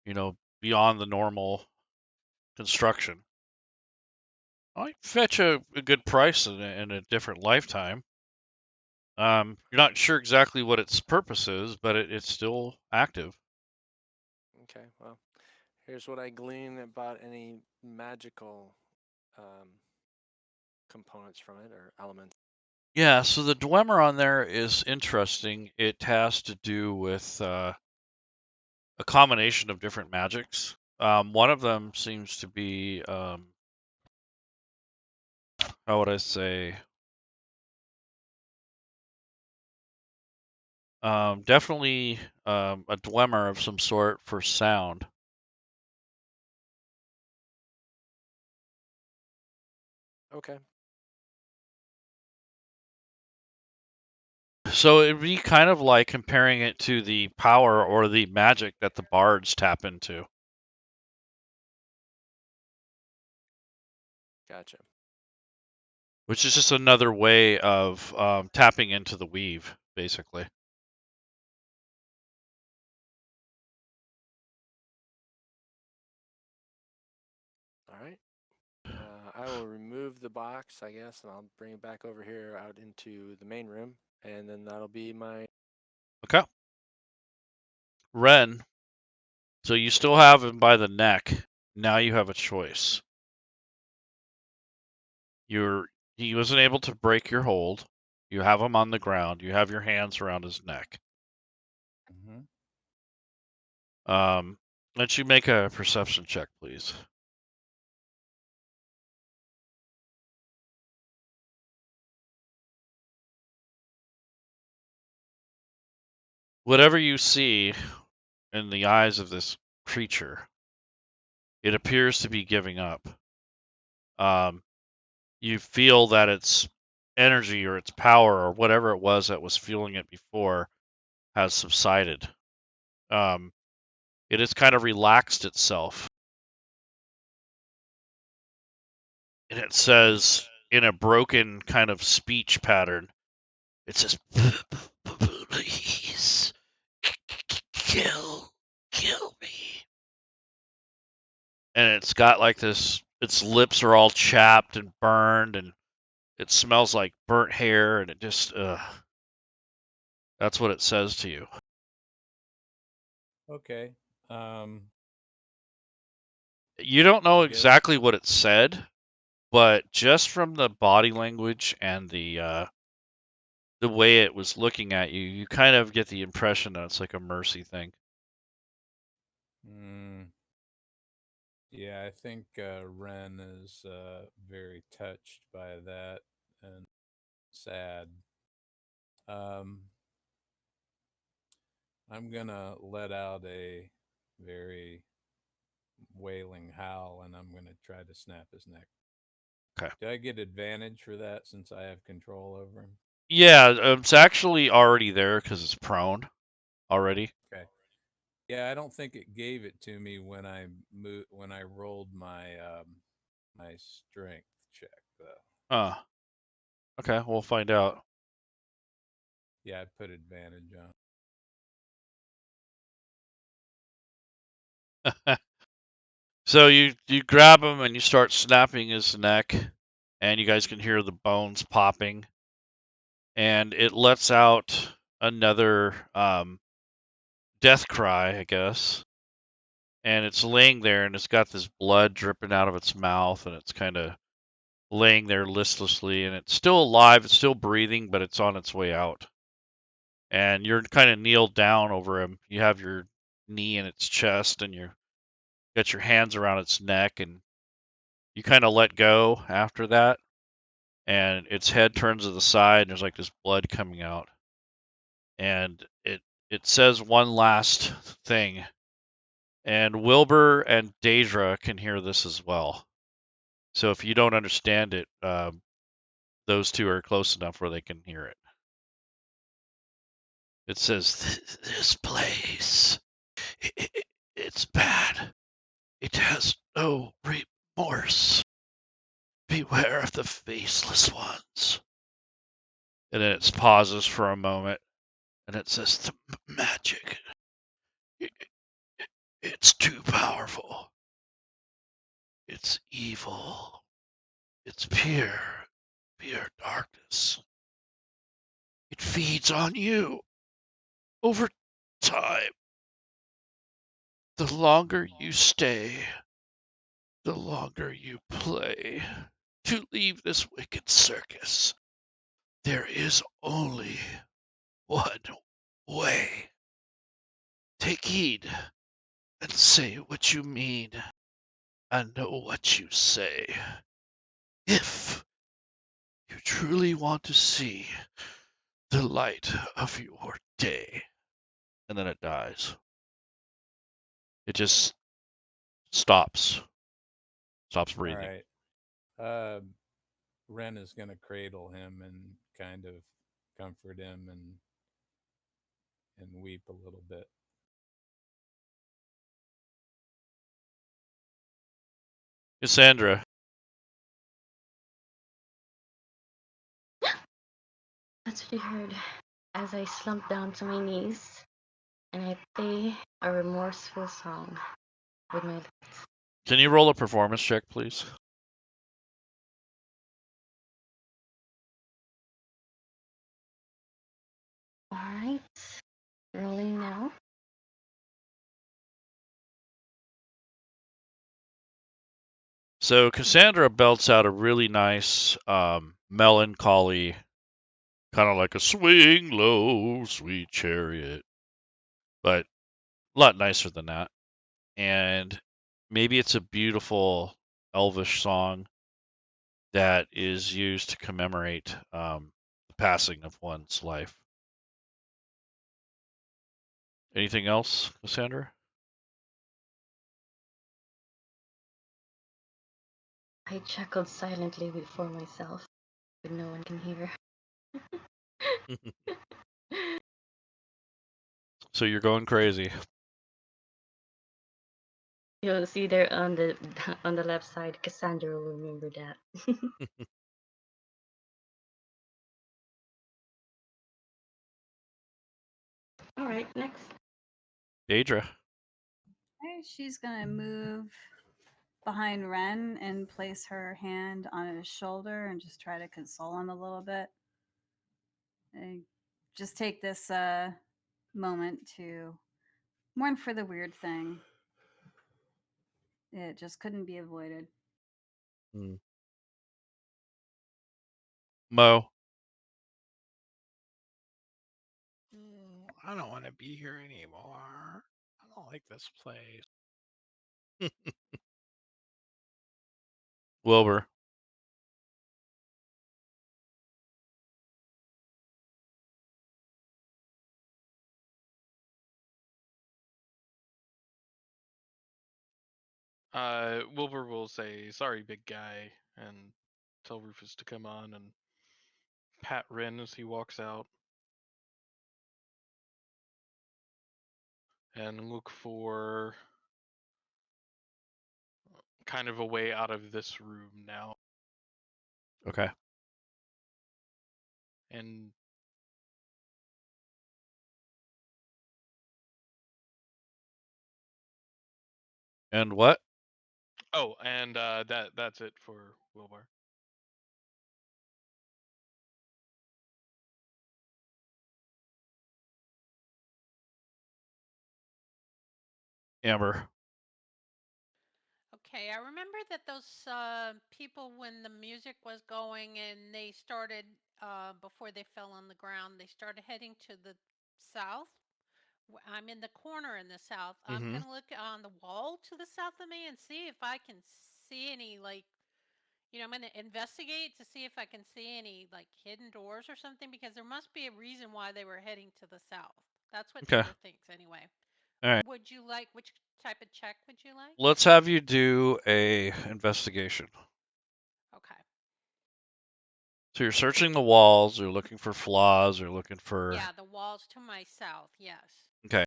beyond the normal construction. Might fetch a good price in a different lifetime. You're not sure exactly what its purpose is, but it's still active. Okay, well, here's what I glean about any magical components from it or elements. Yeah, so the Dwemer on there is interesting. It has to do with a combination of different magics. One of them seems to be, how would I say, definitely a Dwemer of some sort for sound. Okay. So it'd be kind of like comparing it to the power or the magic that the bards tap into. Gotcha. Which is just another way of tapping into the weave, basically. All right. I will remove the box, I guess, and I'll bring it back over here out into the main room, and then that'll be my. Okay. Ren, so you still have him by the neck. Now you have a choice. He wasn't able to break your hold. You have him on the ground. You have your hands around his neck. Let you make a perception check, please. whatever you see in the eyes of this creature, it appears to be giving up. You feel that its energy or its power or whatever it was that was fueling it before has subsided. It has kind of relaxed itself. And it says in a broken kind of speech pattern, it says, please, kill me. And it's got like this, its lips are all chapped and burned, and it smells like burnt hair, and it just, that's what it says to you. Okay. You don't know I guess- exactly what it said, but just from the body language and the way it was looking at you, you kind of get the impression that it's like a mercy thing. Yeah, I think Ren is very touched by that and sad. I'm gonna let out a very wailing howl, and I'm gonna try to snap his neck. Okay. Do I get advantage for that since I have control over him? Yeah, it's actually already there because it's prone already. Okay. Yeah, I don't think it gave it to me when I rolled my my strength check though. Okay, we'll find out. Yeah, I put advantage on. So you grab him and you start snapping his neck, and you guys can hear the bones popping, and it lets out another death cry, I guess. And it's laying there, and it's got this blood dripping out of its mouth, and it's kind of laying there listlessly, and it's still alive, it's still breathing, but it's on its way out. And you're kind of kneeled down over him. You have your knee in its chest, and you got your hands around its neck, and you kind of let go after that, and its head turns to the side, and there's like this blood coming out, and it says one last thing, and Wilbur and Daedra can hear this as well. So if you don't understand it, those two are close enough where they can hear it. It says, "This place, it's bad. It has no remorse. Beware of the faceless ones." And then it pauses for a moment, and it says, "The magic, it's too powerful. It's evil. It's pure darkness. It feeds on you over time. The longer you stay, the longer you play to leave this wicked circus. There is only one way. Take heed and say what you mean. I know what you say. If you truly want to see the light of your day." And then it dies. It just stops breathing. All right. Ren is going to cradle him and kind of comfort him and weep a little bit. Cassandra. That's what I heard as I slumped down to my knees and I play a remorseful song with my lips. Can you roll a performance check, please? Alright, rolling now. So Cassandra belts out a really nice melancholy, kind of like a "Swing Low, Sweet Chariot," but a lot nicer than that. And maybe it's a beautiful elvish song that is used to commemorate the passing of one's life. Anything else, Cassandra? I chuckled silently for myself, but no one can hear. So you're going crazy. You'll see there on the on the left side, Cassandra will remember that. All right, next. Daedra. Okay, she's gonna move behind Ren and place her hand on his shoulder and just try to console him a little bit. And just take this moment to mourn for the weird thing. It just couldn't be avoided. Mo. I don't want to be here anymore. I don't like this place. Wilbur. Wilbur will say, "Sorry, big guy," and tell Rufus to come on and pat Ren as he walks out. And look for kind of a way out of this room now. Okay. And what? oh, and that's it for Wilbur. Amber. Okay, I remember that those people, when the music was going and they started, before they fell on the ground, they started heading to the south. I'm in the corner in the south. I'm Mm-hmm. going to look on the wall to the south of me and see if I can see any, like, I'm going to investigate to see if I can see any, like, hidden doors or something, because there must be a reason why they were heading to the south. That's what Okay. Daedra thinks, anyway. All right. Would you like, which type of check would you like? Let's have you do a investigation. Okay. So you're searching the walls, you're looking for flaws, you're looking for... Yeah, the walls to my south, yes. Okay.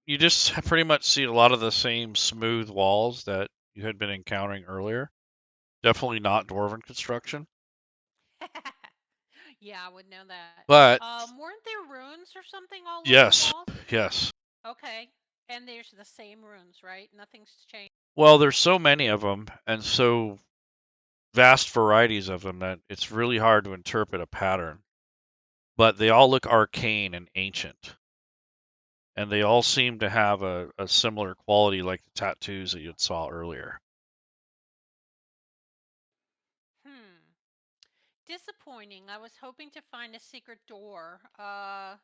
You just pretty much see a lot of the same smooth walls that you had been encountering earlier. Definitely not dwarven construction. Yeah, I would know that. But weren't there runes or something all over the yes, walls? yes. Okay. And there's the same runes, right? Nothing's changed. Well, there's so many of them and so vast varieties of them that it's really hard to interpret a pattern. But they all look arcane and ancient. And they all seem to have a similar quality like the tattoos that you saw earlier. Disappointing. I was hoping to find a secret door. I'm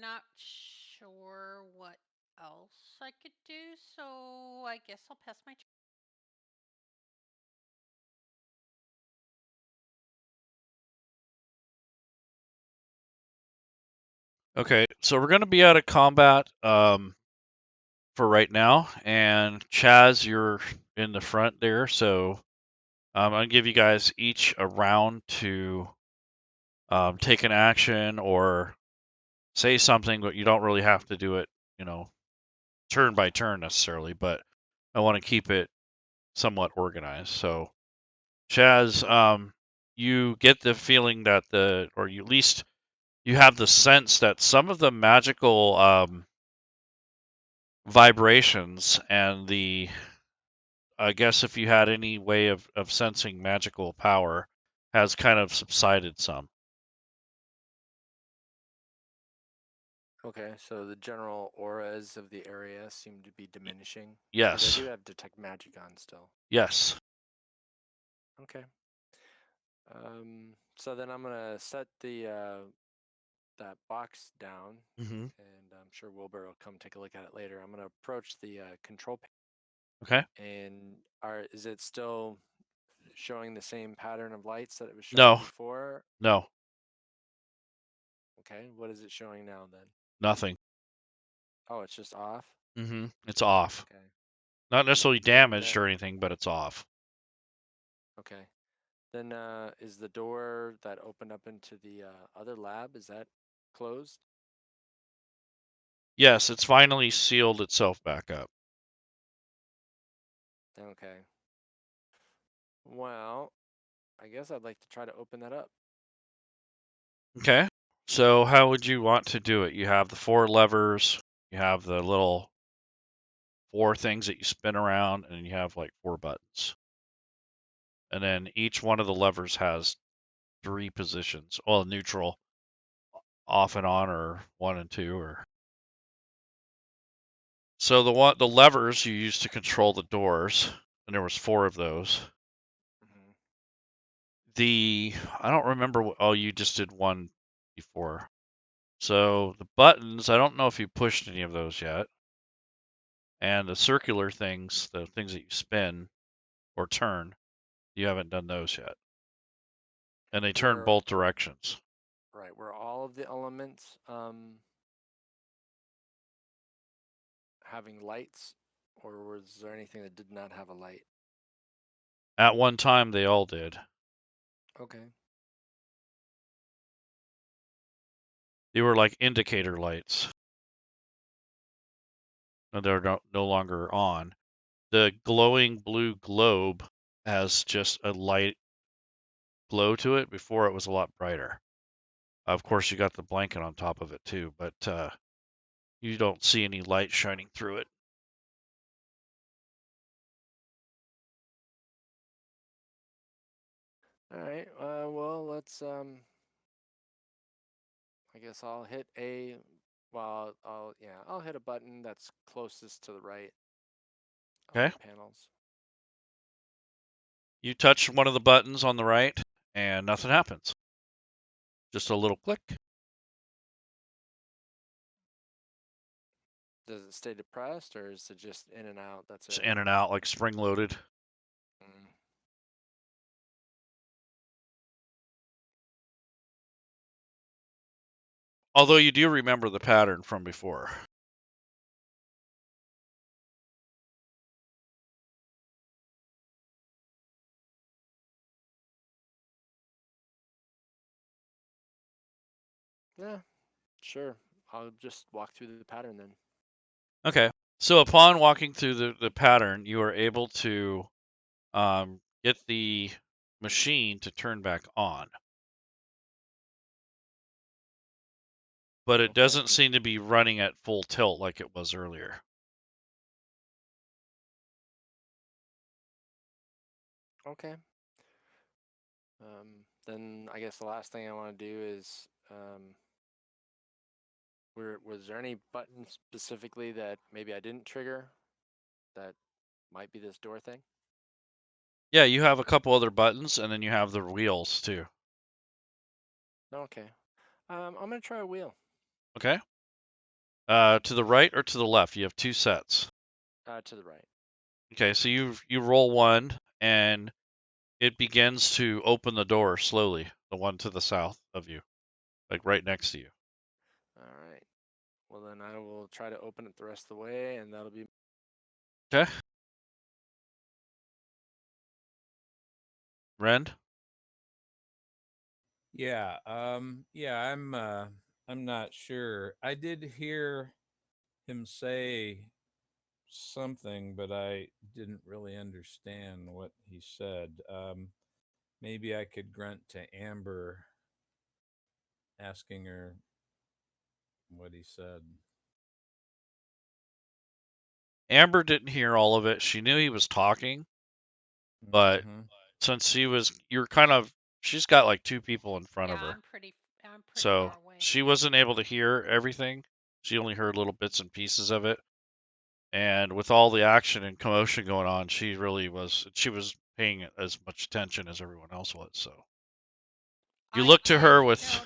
not sure what else I could do, so I guess I'll pass my turn. Okay, so we're going to be out of combat for right now. And Chaz, you're in the front there, so I'm going to give you guys each a round to take an action or say something, but you don't really have to do it, turn by turn necessarily, but I want to keep it somewhat organized. So, Chaz, you get the feeling that or you, at least you have the sense that some of the magical vibrations and I guess if you had any way of sensing magical power, has kind of subsided some. Okay, so the general auras of the area seem to be diminishing. Yes. Because I do have detect magic on still. Yes. Okay. So then I'm gonna set the that box down, Mm-hmm. and I'm sure Wilbur will come take a look at it later. I'm gonna approach the control panel. Okay. And is it still showing the same pattern of lights that it was showing No. before? No. Okay, what is it showing now then? Nothing. Oh, it's just off? It's off. Okay. Not necessarily Then, damaged or anything, but it's off. okay. Then is the door that opened up into the other lab, is that closed? Yes, it's finally sealed itself back up. Okay. Well, I guess I'd like to try to open that up. Okay. So how would you want to do it? You have the 4 levers, you have the little 4 things that you spin around, and you have like 4 buttons. And then each one of the levers has 3 positions. Well, neutral, off and on, or 1 and 2, or so the levers you use to control the doors, and there was 4 of those. I don't remember you just did 1 before. So the buttons, I don't know if you pushed any of those yet. And the circular things, the things that you spin or turn, you haven't done those yet. And they turn both directions. Right. Were all of the elements having lights, or was there anything that did not have a light? At one time, they all did. Okay. They were like indicator lights. And they're no longer on. The glowing blue globe has just a light glow to it. Before it was a lot brighter. Of course, you got the blanket on top of it too, but you don't see any light shining through it. All right. Well, let's. I guess I'll hit a. Well, I'll hit a button that's closest to the right. Okay. Panels. You touch one of the buttons on the right, and nothing happens. Just a little click. Does it stay depressed, or is it just in and out? That's It's it. in and out, like spring-loaded. Although you do remember the pattern from before. Yeah, sure. I'll just walk through the pattern then. Okay. So upon walking through the pattern, you are able to get the machine to turn back on. But it doesn't seem to be running at full tilt like it was earlier. Okay. Then I guess the last thing I want to do is, was there any buttons specifically that maybe I didn't trigger that might be this door thing? Yeah, you have a couple other buttons, and then you have the wheels too. Okay. I'm gonna try a wheel. Okay. To the right or to the left? You have 2 sets. To the right. Okay, so you roll 1, and it begins to open the door slowly, the one to the south of you, like right next to you. All right. Well, then I will try to open it the rest of the way, and that'll be. Okay. Rend? Yeah. Yeah. I'm not sure. I did hear him say something, but I didn't really understand what he said. Maybe I could grunt to Amber, asking her what he said. Amber didn't hear all of it. She knew he was talking, but since you're kind of, she's got like 2 people in front of her. I'm pretty So far away. she wasn't able to hear everything. She only heard little bits and pieces of it. And with all the action and commotion going on, she was paying as much attention as everyone else was. So you look to her with.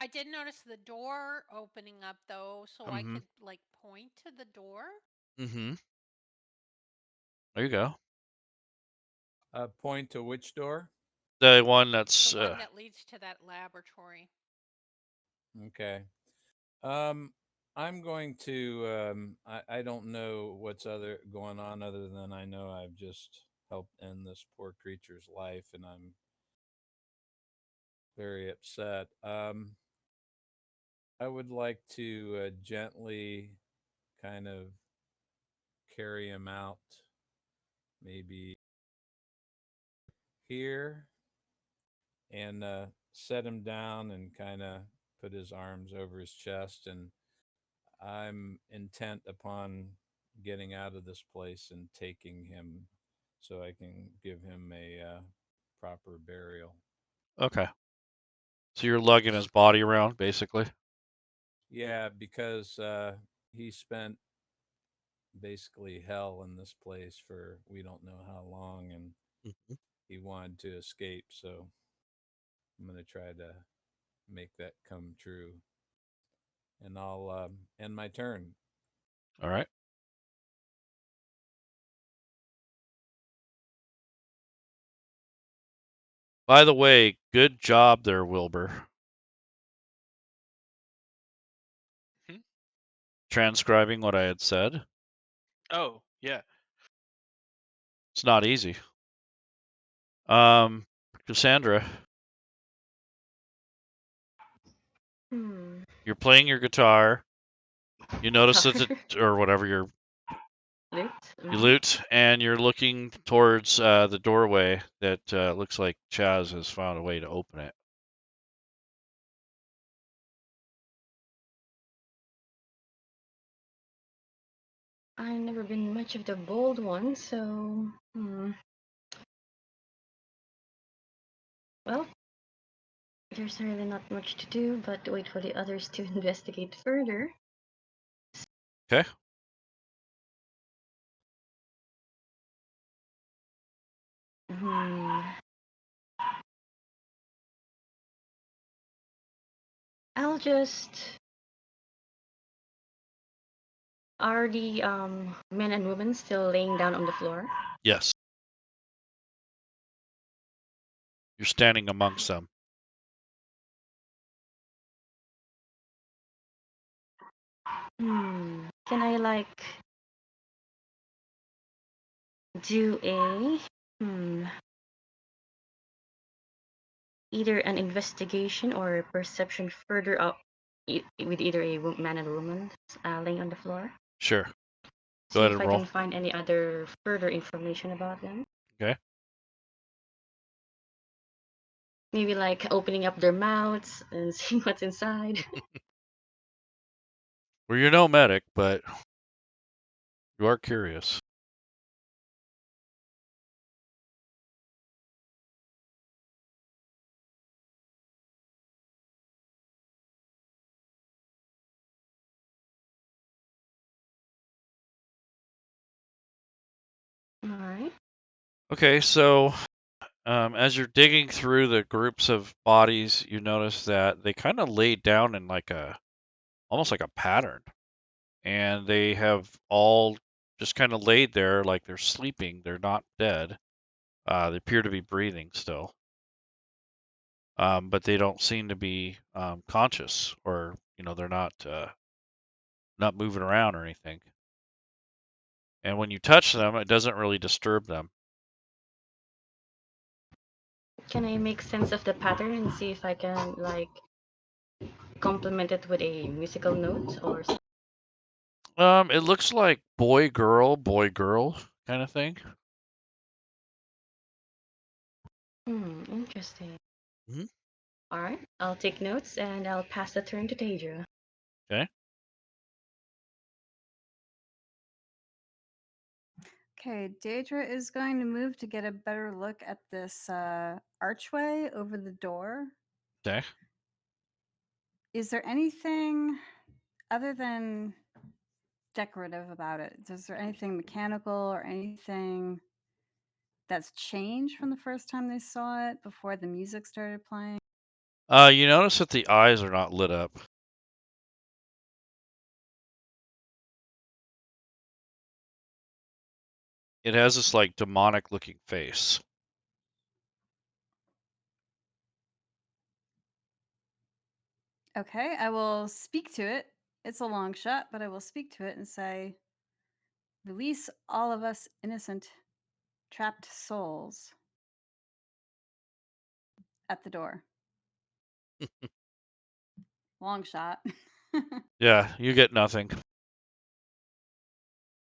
I did notice the door opening up though, so I could like point to the door. Mm-hmm. There you go. Point to which door? The one that's. The one that leads to that laboratory. Okay. I'm going to. I don't know what's other going on other than I know I've just helped end this poor creature's life, and I'm very upset. I would like to gently kind of carry him out, maybe here, and set him down and kind of put his arms over his chest. And I'm intent upon getting out of this place and taking him so I can give him a proper burial. Okay. So you're lugging his body around, basically. Yeah, because he spent basically hell in this place for we don't know how long, and Mhm. he wanted to escape. So I'm going to try to make that come true. And I'll end my turn. All right. By the way, good job there, Wilbur. Hmm? Transcribing what I had said. Oh, yeah. It's not easy. Cassandra, Hmm. you're playing your guitar. You notice that Guitar. or whatever you Loot. loot, and you're looking towards the doorway that looks like Chaz has found a way to open it. I've never been much of the bold one, so well, there's really not much to do but wait for the others to investigate further. Okay. Hmm. I'll just. Are the men and women still laying down on the floor? Yes. You're standing amongst them. Can I like do a either an investigation or perception further up with either a man and a woman laying on the floor? Sure. Go See ahead if and I roll. can find any other further information about them. Okay. Maybe like opening up their mouths and seeing what's inside. Well, you're no medic, but you are curious. All right. Okay, so as you're digging through the groups of bodies, you notice that they kind of laid down in like almost like a pattern, and they have all just kind of laid there like they're sleeping. They're not dead. They appear to be breathing still, but they don't seem to be conscious, or they're not moving around or anything. And when you touch them, it doesn't really disturb them. Can I make sense of the pattern and see if I can like complement it with a musical note or something? It looks like boy girl kind of thing. Interesting. Hmm. All right, I'll take notes and I'll pass the turn to Daedra. Okay. Okay, Daedra is going to move to get a better look at this archway over the door. Okay. Is there anything other than decorative about it? Is there anything mechanical or anything that's changed from the first time they saw it before the music started playing? You notice that the eyes are not lit up. It has this like demonic looking face. Okay, I will speak to it. It's a long shot, but I will speak to it and say, release all of us innocent, trapped souls at the door. Long shot. Yeah, you get nothing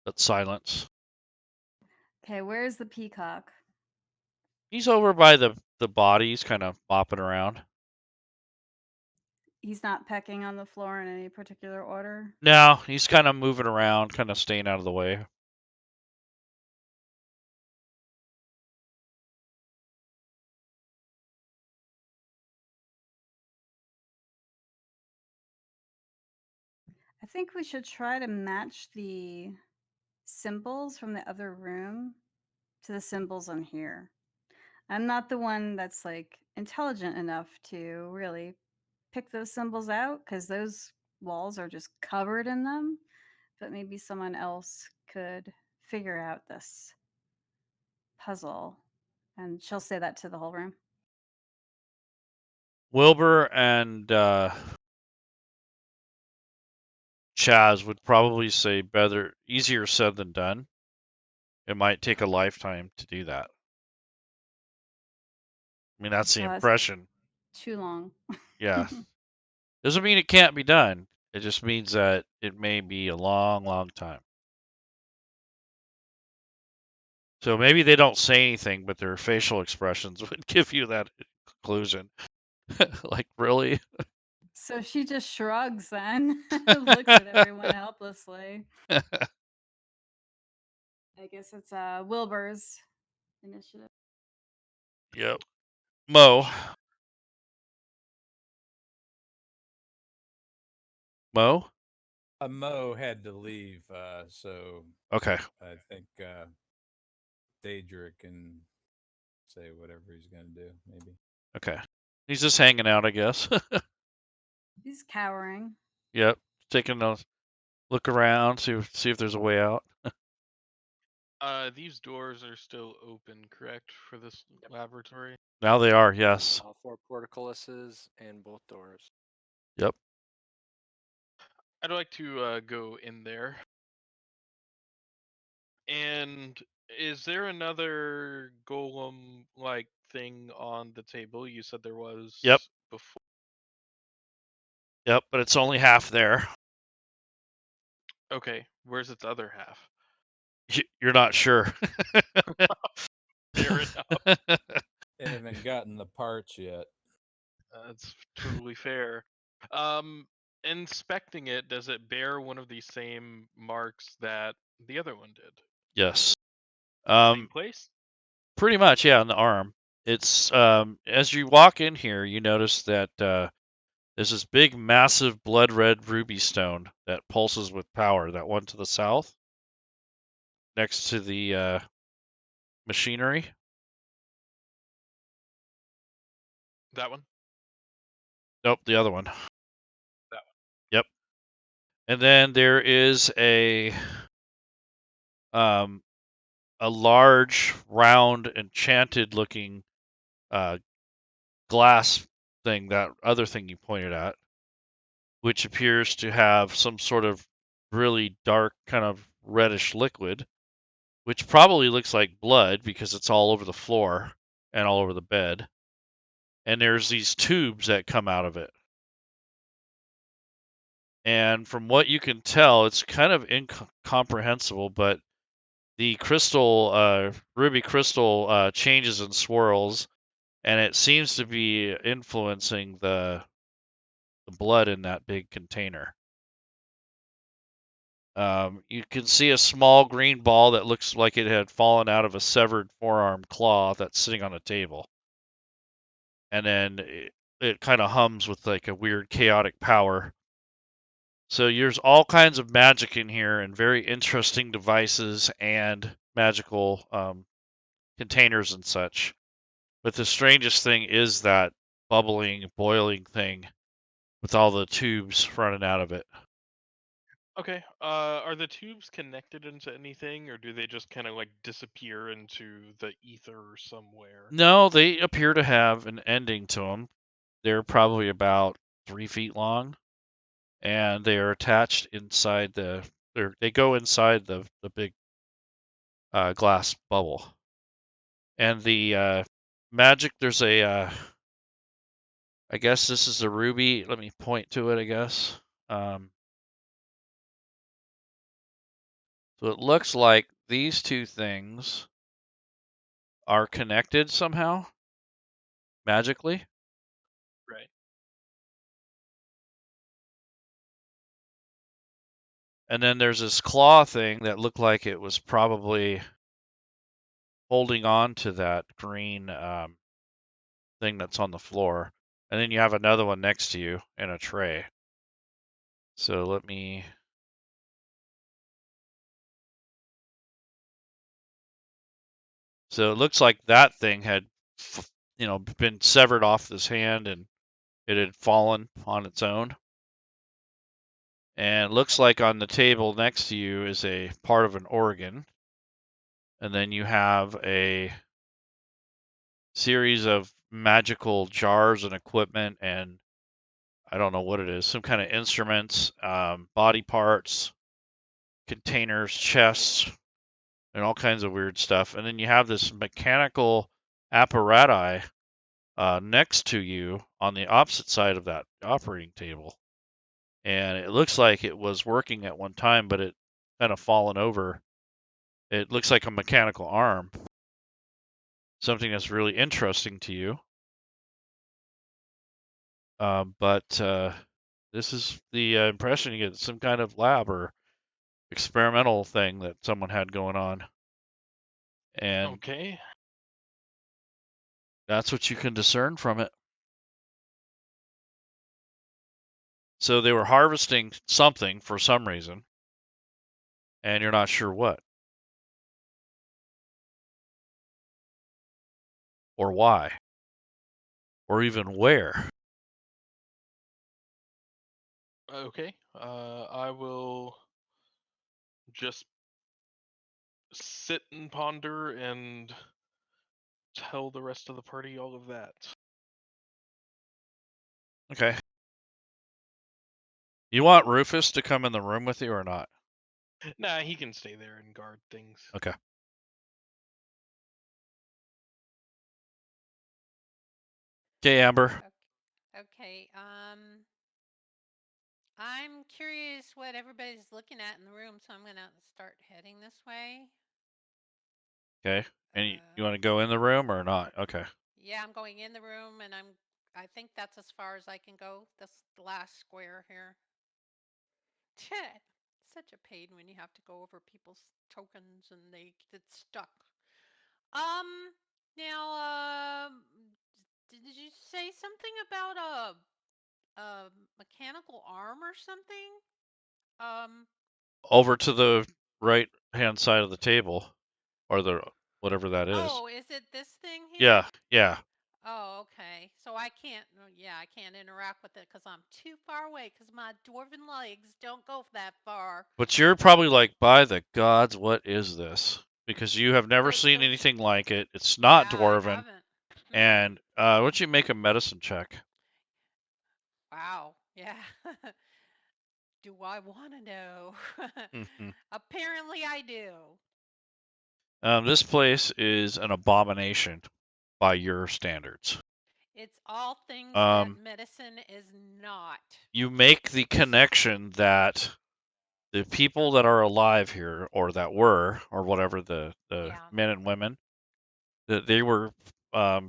but silence. Okay, where's the peacock? He's over by the bodies, kind of bopping around. He's not pecking on the floor in any particular order. No, he's kind of moving around, kind of staying out of the way. I think we should try to match the symbols from the other room to the symbols on here. I'm not the one that's like intelligent enough to really pick those symbols out because those walls are just covered in them. But maybe someone else could figure out this puzzle. And she'll say that to the whole room. Wilbur and Chaz would probably say better, easier said than done. It might take a lifetime to do that. I mean, that's the impression. Too long. Yeah. Doesn't mean it can't be done. It just means that it may be a long, long time. So maybe they don't say anything, but their facial expressions would give you that conclusion. Like, really? So she just shrugs then, looks at everyone helplessly. I guess it's Wilbur's initiative. Yep. Mo. Mo? Mo had to leave, so Okay. I think Daedra can say whatever he's going to do, maybe. Okay. He's just hanging out, I guess. He's cowering. Yep. Taking a look around, see if there's a way out. These doors are still open, correct, for this laboratory? Now they are, yes. All 4 portcullises and both doors. Yep. I'd like to go in there. And is there another golem-like thing on the table? You said there was. Yep. Before. Yep, but it's only half there. Okay, where's its other half? You're not sure. Fair enough. They haven't gotten the parts yet. That's totally fair. Inspecting it, does it bear one of the same marks that the other one did? Yes. Same place? Pretty much, yeah, on the arm. It's as you walk in here, you notice that there's this big, massive, blood red ruby stone that pulses with power. That one to the south, next to the machinery. That one? Nope, the other one. That one. Yep. And then there is a large, round, enchanted-looking glass thing, that other thing you pointed at, which appears to have some sort of really dark, kind of reddish liquid, which probably looks like blood because it's all over the floor and all over the bed. And there's these tubes that come out of it. And from what you can tell, it's kind of incomprehensible, but the crystal, ruby crystal, changes and swirls, and it seems to be influencing the blood in that big container. You can see a small green ball that looks like it had fallen out of a severed forearm claw that's sitting on a table. And then it kind of hums with like a weird chaotic power. So there's all kinds of magic in here and very interesting devices and magical containers and such. But the strangest thing is that bubbling, boiling thing with all the tubes running out of it. Okay. Are the tubes connected into anything, or do they just kind of like disappear into the ether somewhere? No, they appear to have an ending to them. They're probably about 3 feet long, and they are attached inside they go inside the big glass bubble. And the magic, there's a I guess this is a ruby. Let me point to it, I guess. So it looks like these two things are connected somehow, magically. Right. And then there's this claw thing that looked like it was probably holding on to that green thing that's on the floor. And then you have another one next to you in a tray. So let me... So it looks like that thing had, been severed off this hand and it had fallen on its own. And it looks like on the table next to you is a part of an organ. And then you have a series of magical jars and equipment and I don't know what it is, some kind of instruments, body parts, containers, chests, and all kinds of weird stuff. And then you have this mechanical apparatus next to you on the opposite side of that operating table. And it looks like it was working at one time, but it kind of fallen over. It looks like a mechanical arm. Something that's really interesting to you. But this is the impression you get, some kind of lab or experimental thing that someone had going on. And Okay. that's what you can discern from it. So they were harvesting something for some reason, and you're not sure what or why or even where. Okay. I will just sit and ponder and tell the rest of the party all of that. Okay. You want Rufus to come in the room with you or not? Nah, he can stay there and guard things. Okay. Okay, Amber. Okay. I'm curious what everybody's looking at in the room, so I'm gonna start heading this way. Okay. And you want to go in the room or not? Okay. Yeah, I'm going in the room, and I think that's as far as I can go. This the last square here. Such a pain when you have to go over people's tokens and they get stuck. Now, did you say something about a mechanical arm or something? Over to the right hand side of the table, or the whatever that is. Oh, is it this thing here? Yeah. Oh, okay. So I can't. Yeah, I can't interact with it because I'm too far away. Because my dwarven legs don't go that far. But you're probably like, by the gods, what is this? Because you have never seen anything like it. It's not dwarven. I haven't. And why don't you make a medicine check? Wow. Yeah. Do I want to know? Apparently I do. This place is an abomination by your standards. It's all things that medicine is not. You make the connection that the people that are alive here, or that were, or whatever, the men and women, that they were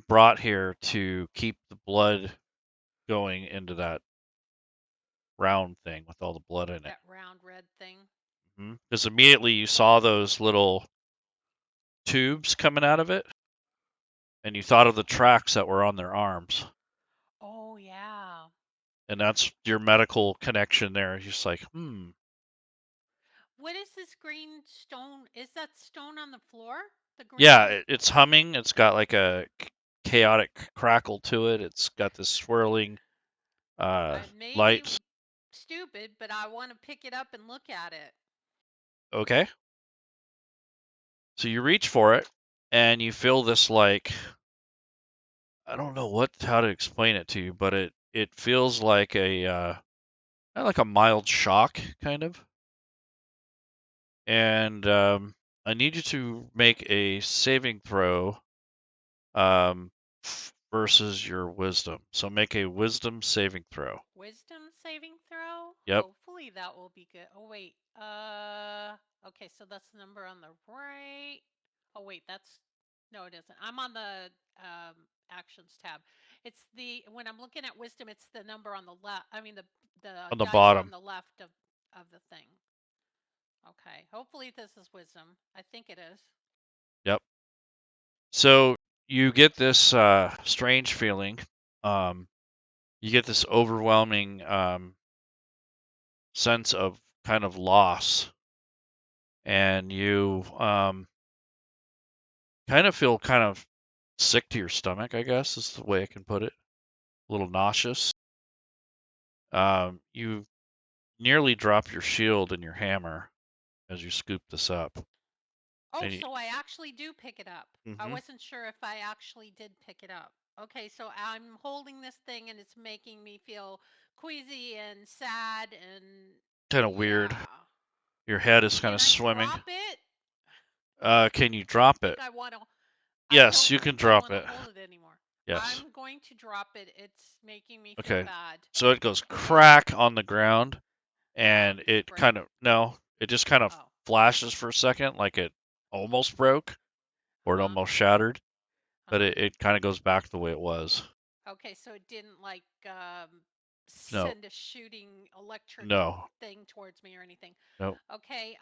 brought here to keep the blood going into that round thing with all the blood in it. That round red thing. Because immediately you saw those little tubes coming out of it, and you thought of the tracks that were on their arms. Oh, yeah. And that's your medical connection there. It's just like, What is this green stone? Is that stone on the floor? The green? Yeah, it's humming. It's got like a chaotic crackle to it. It's got this swirling light. Stupid, but I want to pick it up and look at it. Okay. So you reach for it, and you feel this, like, I don't know how to explain it to you, but it feels like kind of like a mild shock, kind of. And I need you to make a saving throw versus your wisdom. So make a wisdom saving throw. Wisdom saving throw? Yep. Hopefully that will be good. Oh, wait. Okay, so that's the number on the right. Oh, wait, no, it isn't. I'm on the actions tab. It's when I'm looking at wisdom, it's the number on the left. I mean, the On the dice bottom. on the left of the thing. Okay, hopefully this is wisdom. I think it is. Yep. So you get this strange feeling. You get this overwhelming sense of kind of loss, and you kind of feel kind of sick to your stomach, I guess is the way I can put it. A little nauseous. You nearly drop your shield and your hammer as you scoop this up. Oh, And so I actually do pick it up. I Mhm. wasn't sure if I actually did pick it up. Okay, so I'm holding this thing and it's making me feel queasy and sad and Kind of weird. yeah. Your head is kind Can of I swimming. drop it? Can you I drop don't it? think I want to. Yes, I don't you can think I drop want it. to hold it anymore. Yes. I'm going to drop it. It's making me feel Okay. bad. So it goes crack on the ground, and Does it break? kind of it just kind of Oh. flashes for a second, like it almost broke or it Uh-huh. almost shattered, but Uh-huh. it kind of goes back the way it was. Okay, so it didn't like No. send a shooting electric No. thing towards me or anything. No. Okay,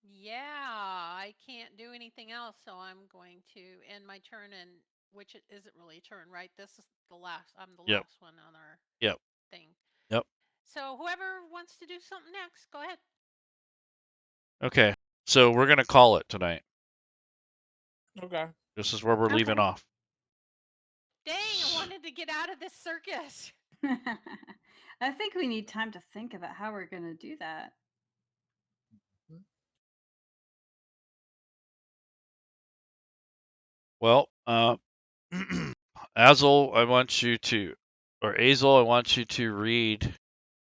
yeah, I can't do anything else, so I'm going to end my turn, and which it isn't really a turn, right? This is the last. I'm the Yep. last one on our Yep. thing. Yep. So whoever wants to do something next, go ahead. Okay. So we're gonna call it tonight. Okay. This is where we're leaving off. Dang, I wanted to get out of this circus. I think we need time to think about how we're going to do that. Well, Azel, I want you to read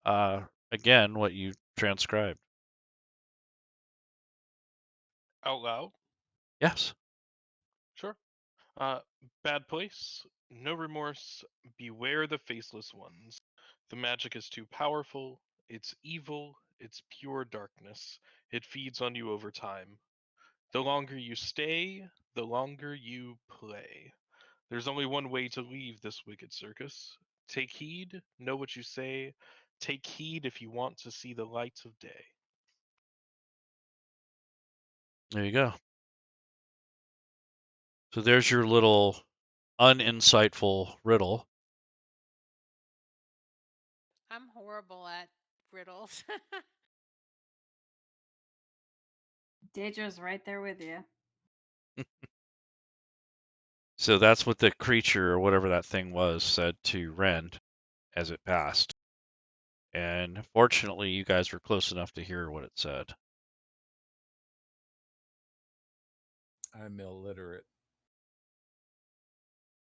again what you transcribed. Out loud? Yes. Sure. Bad place. No remorse. Beware the faceless ones. The magic is too powerful. It's evil. It's pure darkness. It feeds on you over time. The longer you stay, the longer you play. There's only one way to leave this wicked circus. Take heed, know what you say. Take heed if you want to see the light of day. There you go. So there's your little uninsightful riddle. I'm horrible at riddles. Daedra's right there with you. So that's what the creature or whatever that thing was said to Rend as it passed. And fortunately, you guys were close enough to hear what it said. I'm illiterate.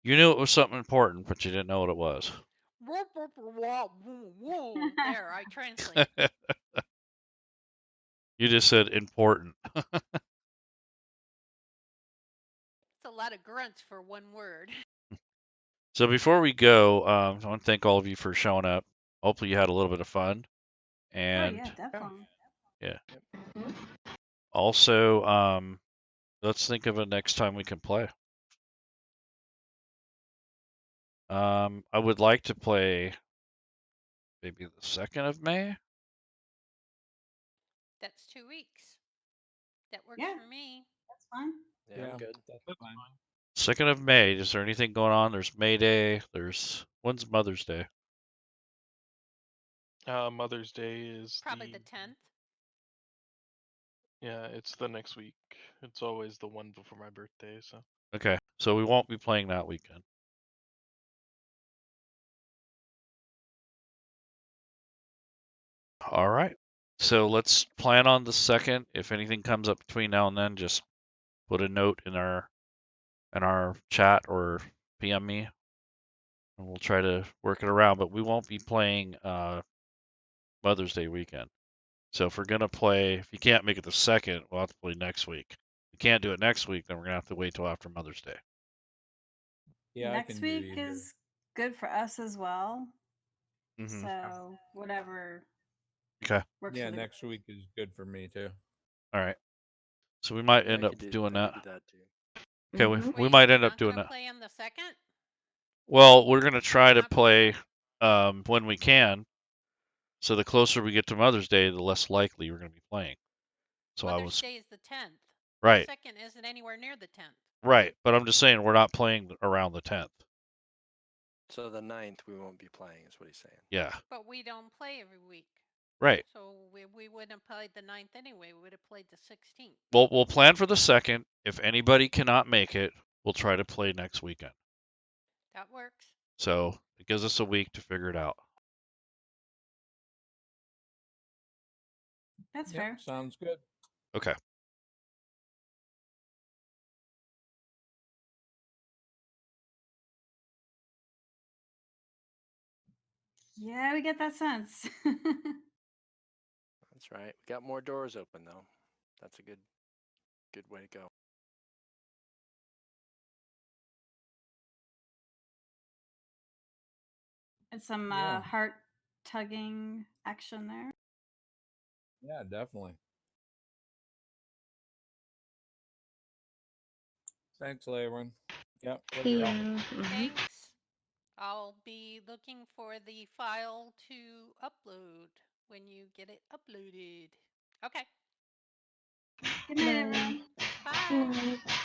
You knew it was something important, but you didn't know what it was. There, I translate. You just said important. It's a lot of grunts for one word. So before we go, I want to thank all of you for showing up. Hopefully you had a little bit of fun. And oh, yeah, definitely. yeah. Mhm. Also, let's think of a next time we can play. I would like to play maybe the 2nd of May. That's 2 weeks. That works Yeah. for me. That's fine. Yeah, I'm good. That's That's fine. fine. 2nd of May. Is there anything going on? There's May Day. When's Mother's Day? Mother's Day is Probably the 10th. Yeah, it's the next week. It's always the one before my birthday, so. Okay, so we won't be playing that weekend. All right. So let's plan on the 2nd. If anything comes up between now and then, just put a note in our chat or PM me. and we'll try to work it around. But we won't be playing Mother's Day weekend. So if we're gonna play, if you can't make it the 2nd, we'll have to play next week. If we can't do it next week, then we're gonna have to wait till after Mother's Day. Yeah, I can Next do week either. is good for us as well. Mm-hmm. So whatever Okay. works Yeah, for the next week is good for me too. All right. So we might Yeah, end I up could do, doing I that. could do that too. Okay, Mhm. we Wait, might you're end up not doing gonna that. play on the 2nd? Well, we're gonna try to Not- play when we can. So the closer we get to Mother's Day, the less likely we're gonna be playing. So Mother's Day is the 10th. right, The 2nd isn't anywhere near the 10th. right. But I'm just saying we're not playing around the 10th. So the 9th we won't be playing, is what he's saying. Yeah. But we don't play every week. Right. So we wouldn't have played the 9th anyway. We would have played the 16th. Well, we'll plan for the 2nd. If anybody cannot make it, we'll try to play next weekend. That works. So it gives us a week to figure it out. That's Yep, fair. sounds good. Okay. Yeah, we get that sense. That's right. We got more doors open though. That's a good way to go. And some Yeah. heart tugging action there. Yeah, definitely. Thanks, Laerun. Yep. good See job. you. Mhm. Thanks. I'll be looking for the file to upload when you get it uploaded. Okay. Good night, everyone. Bye. Good night.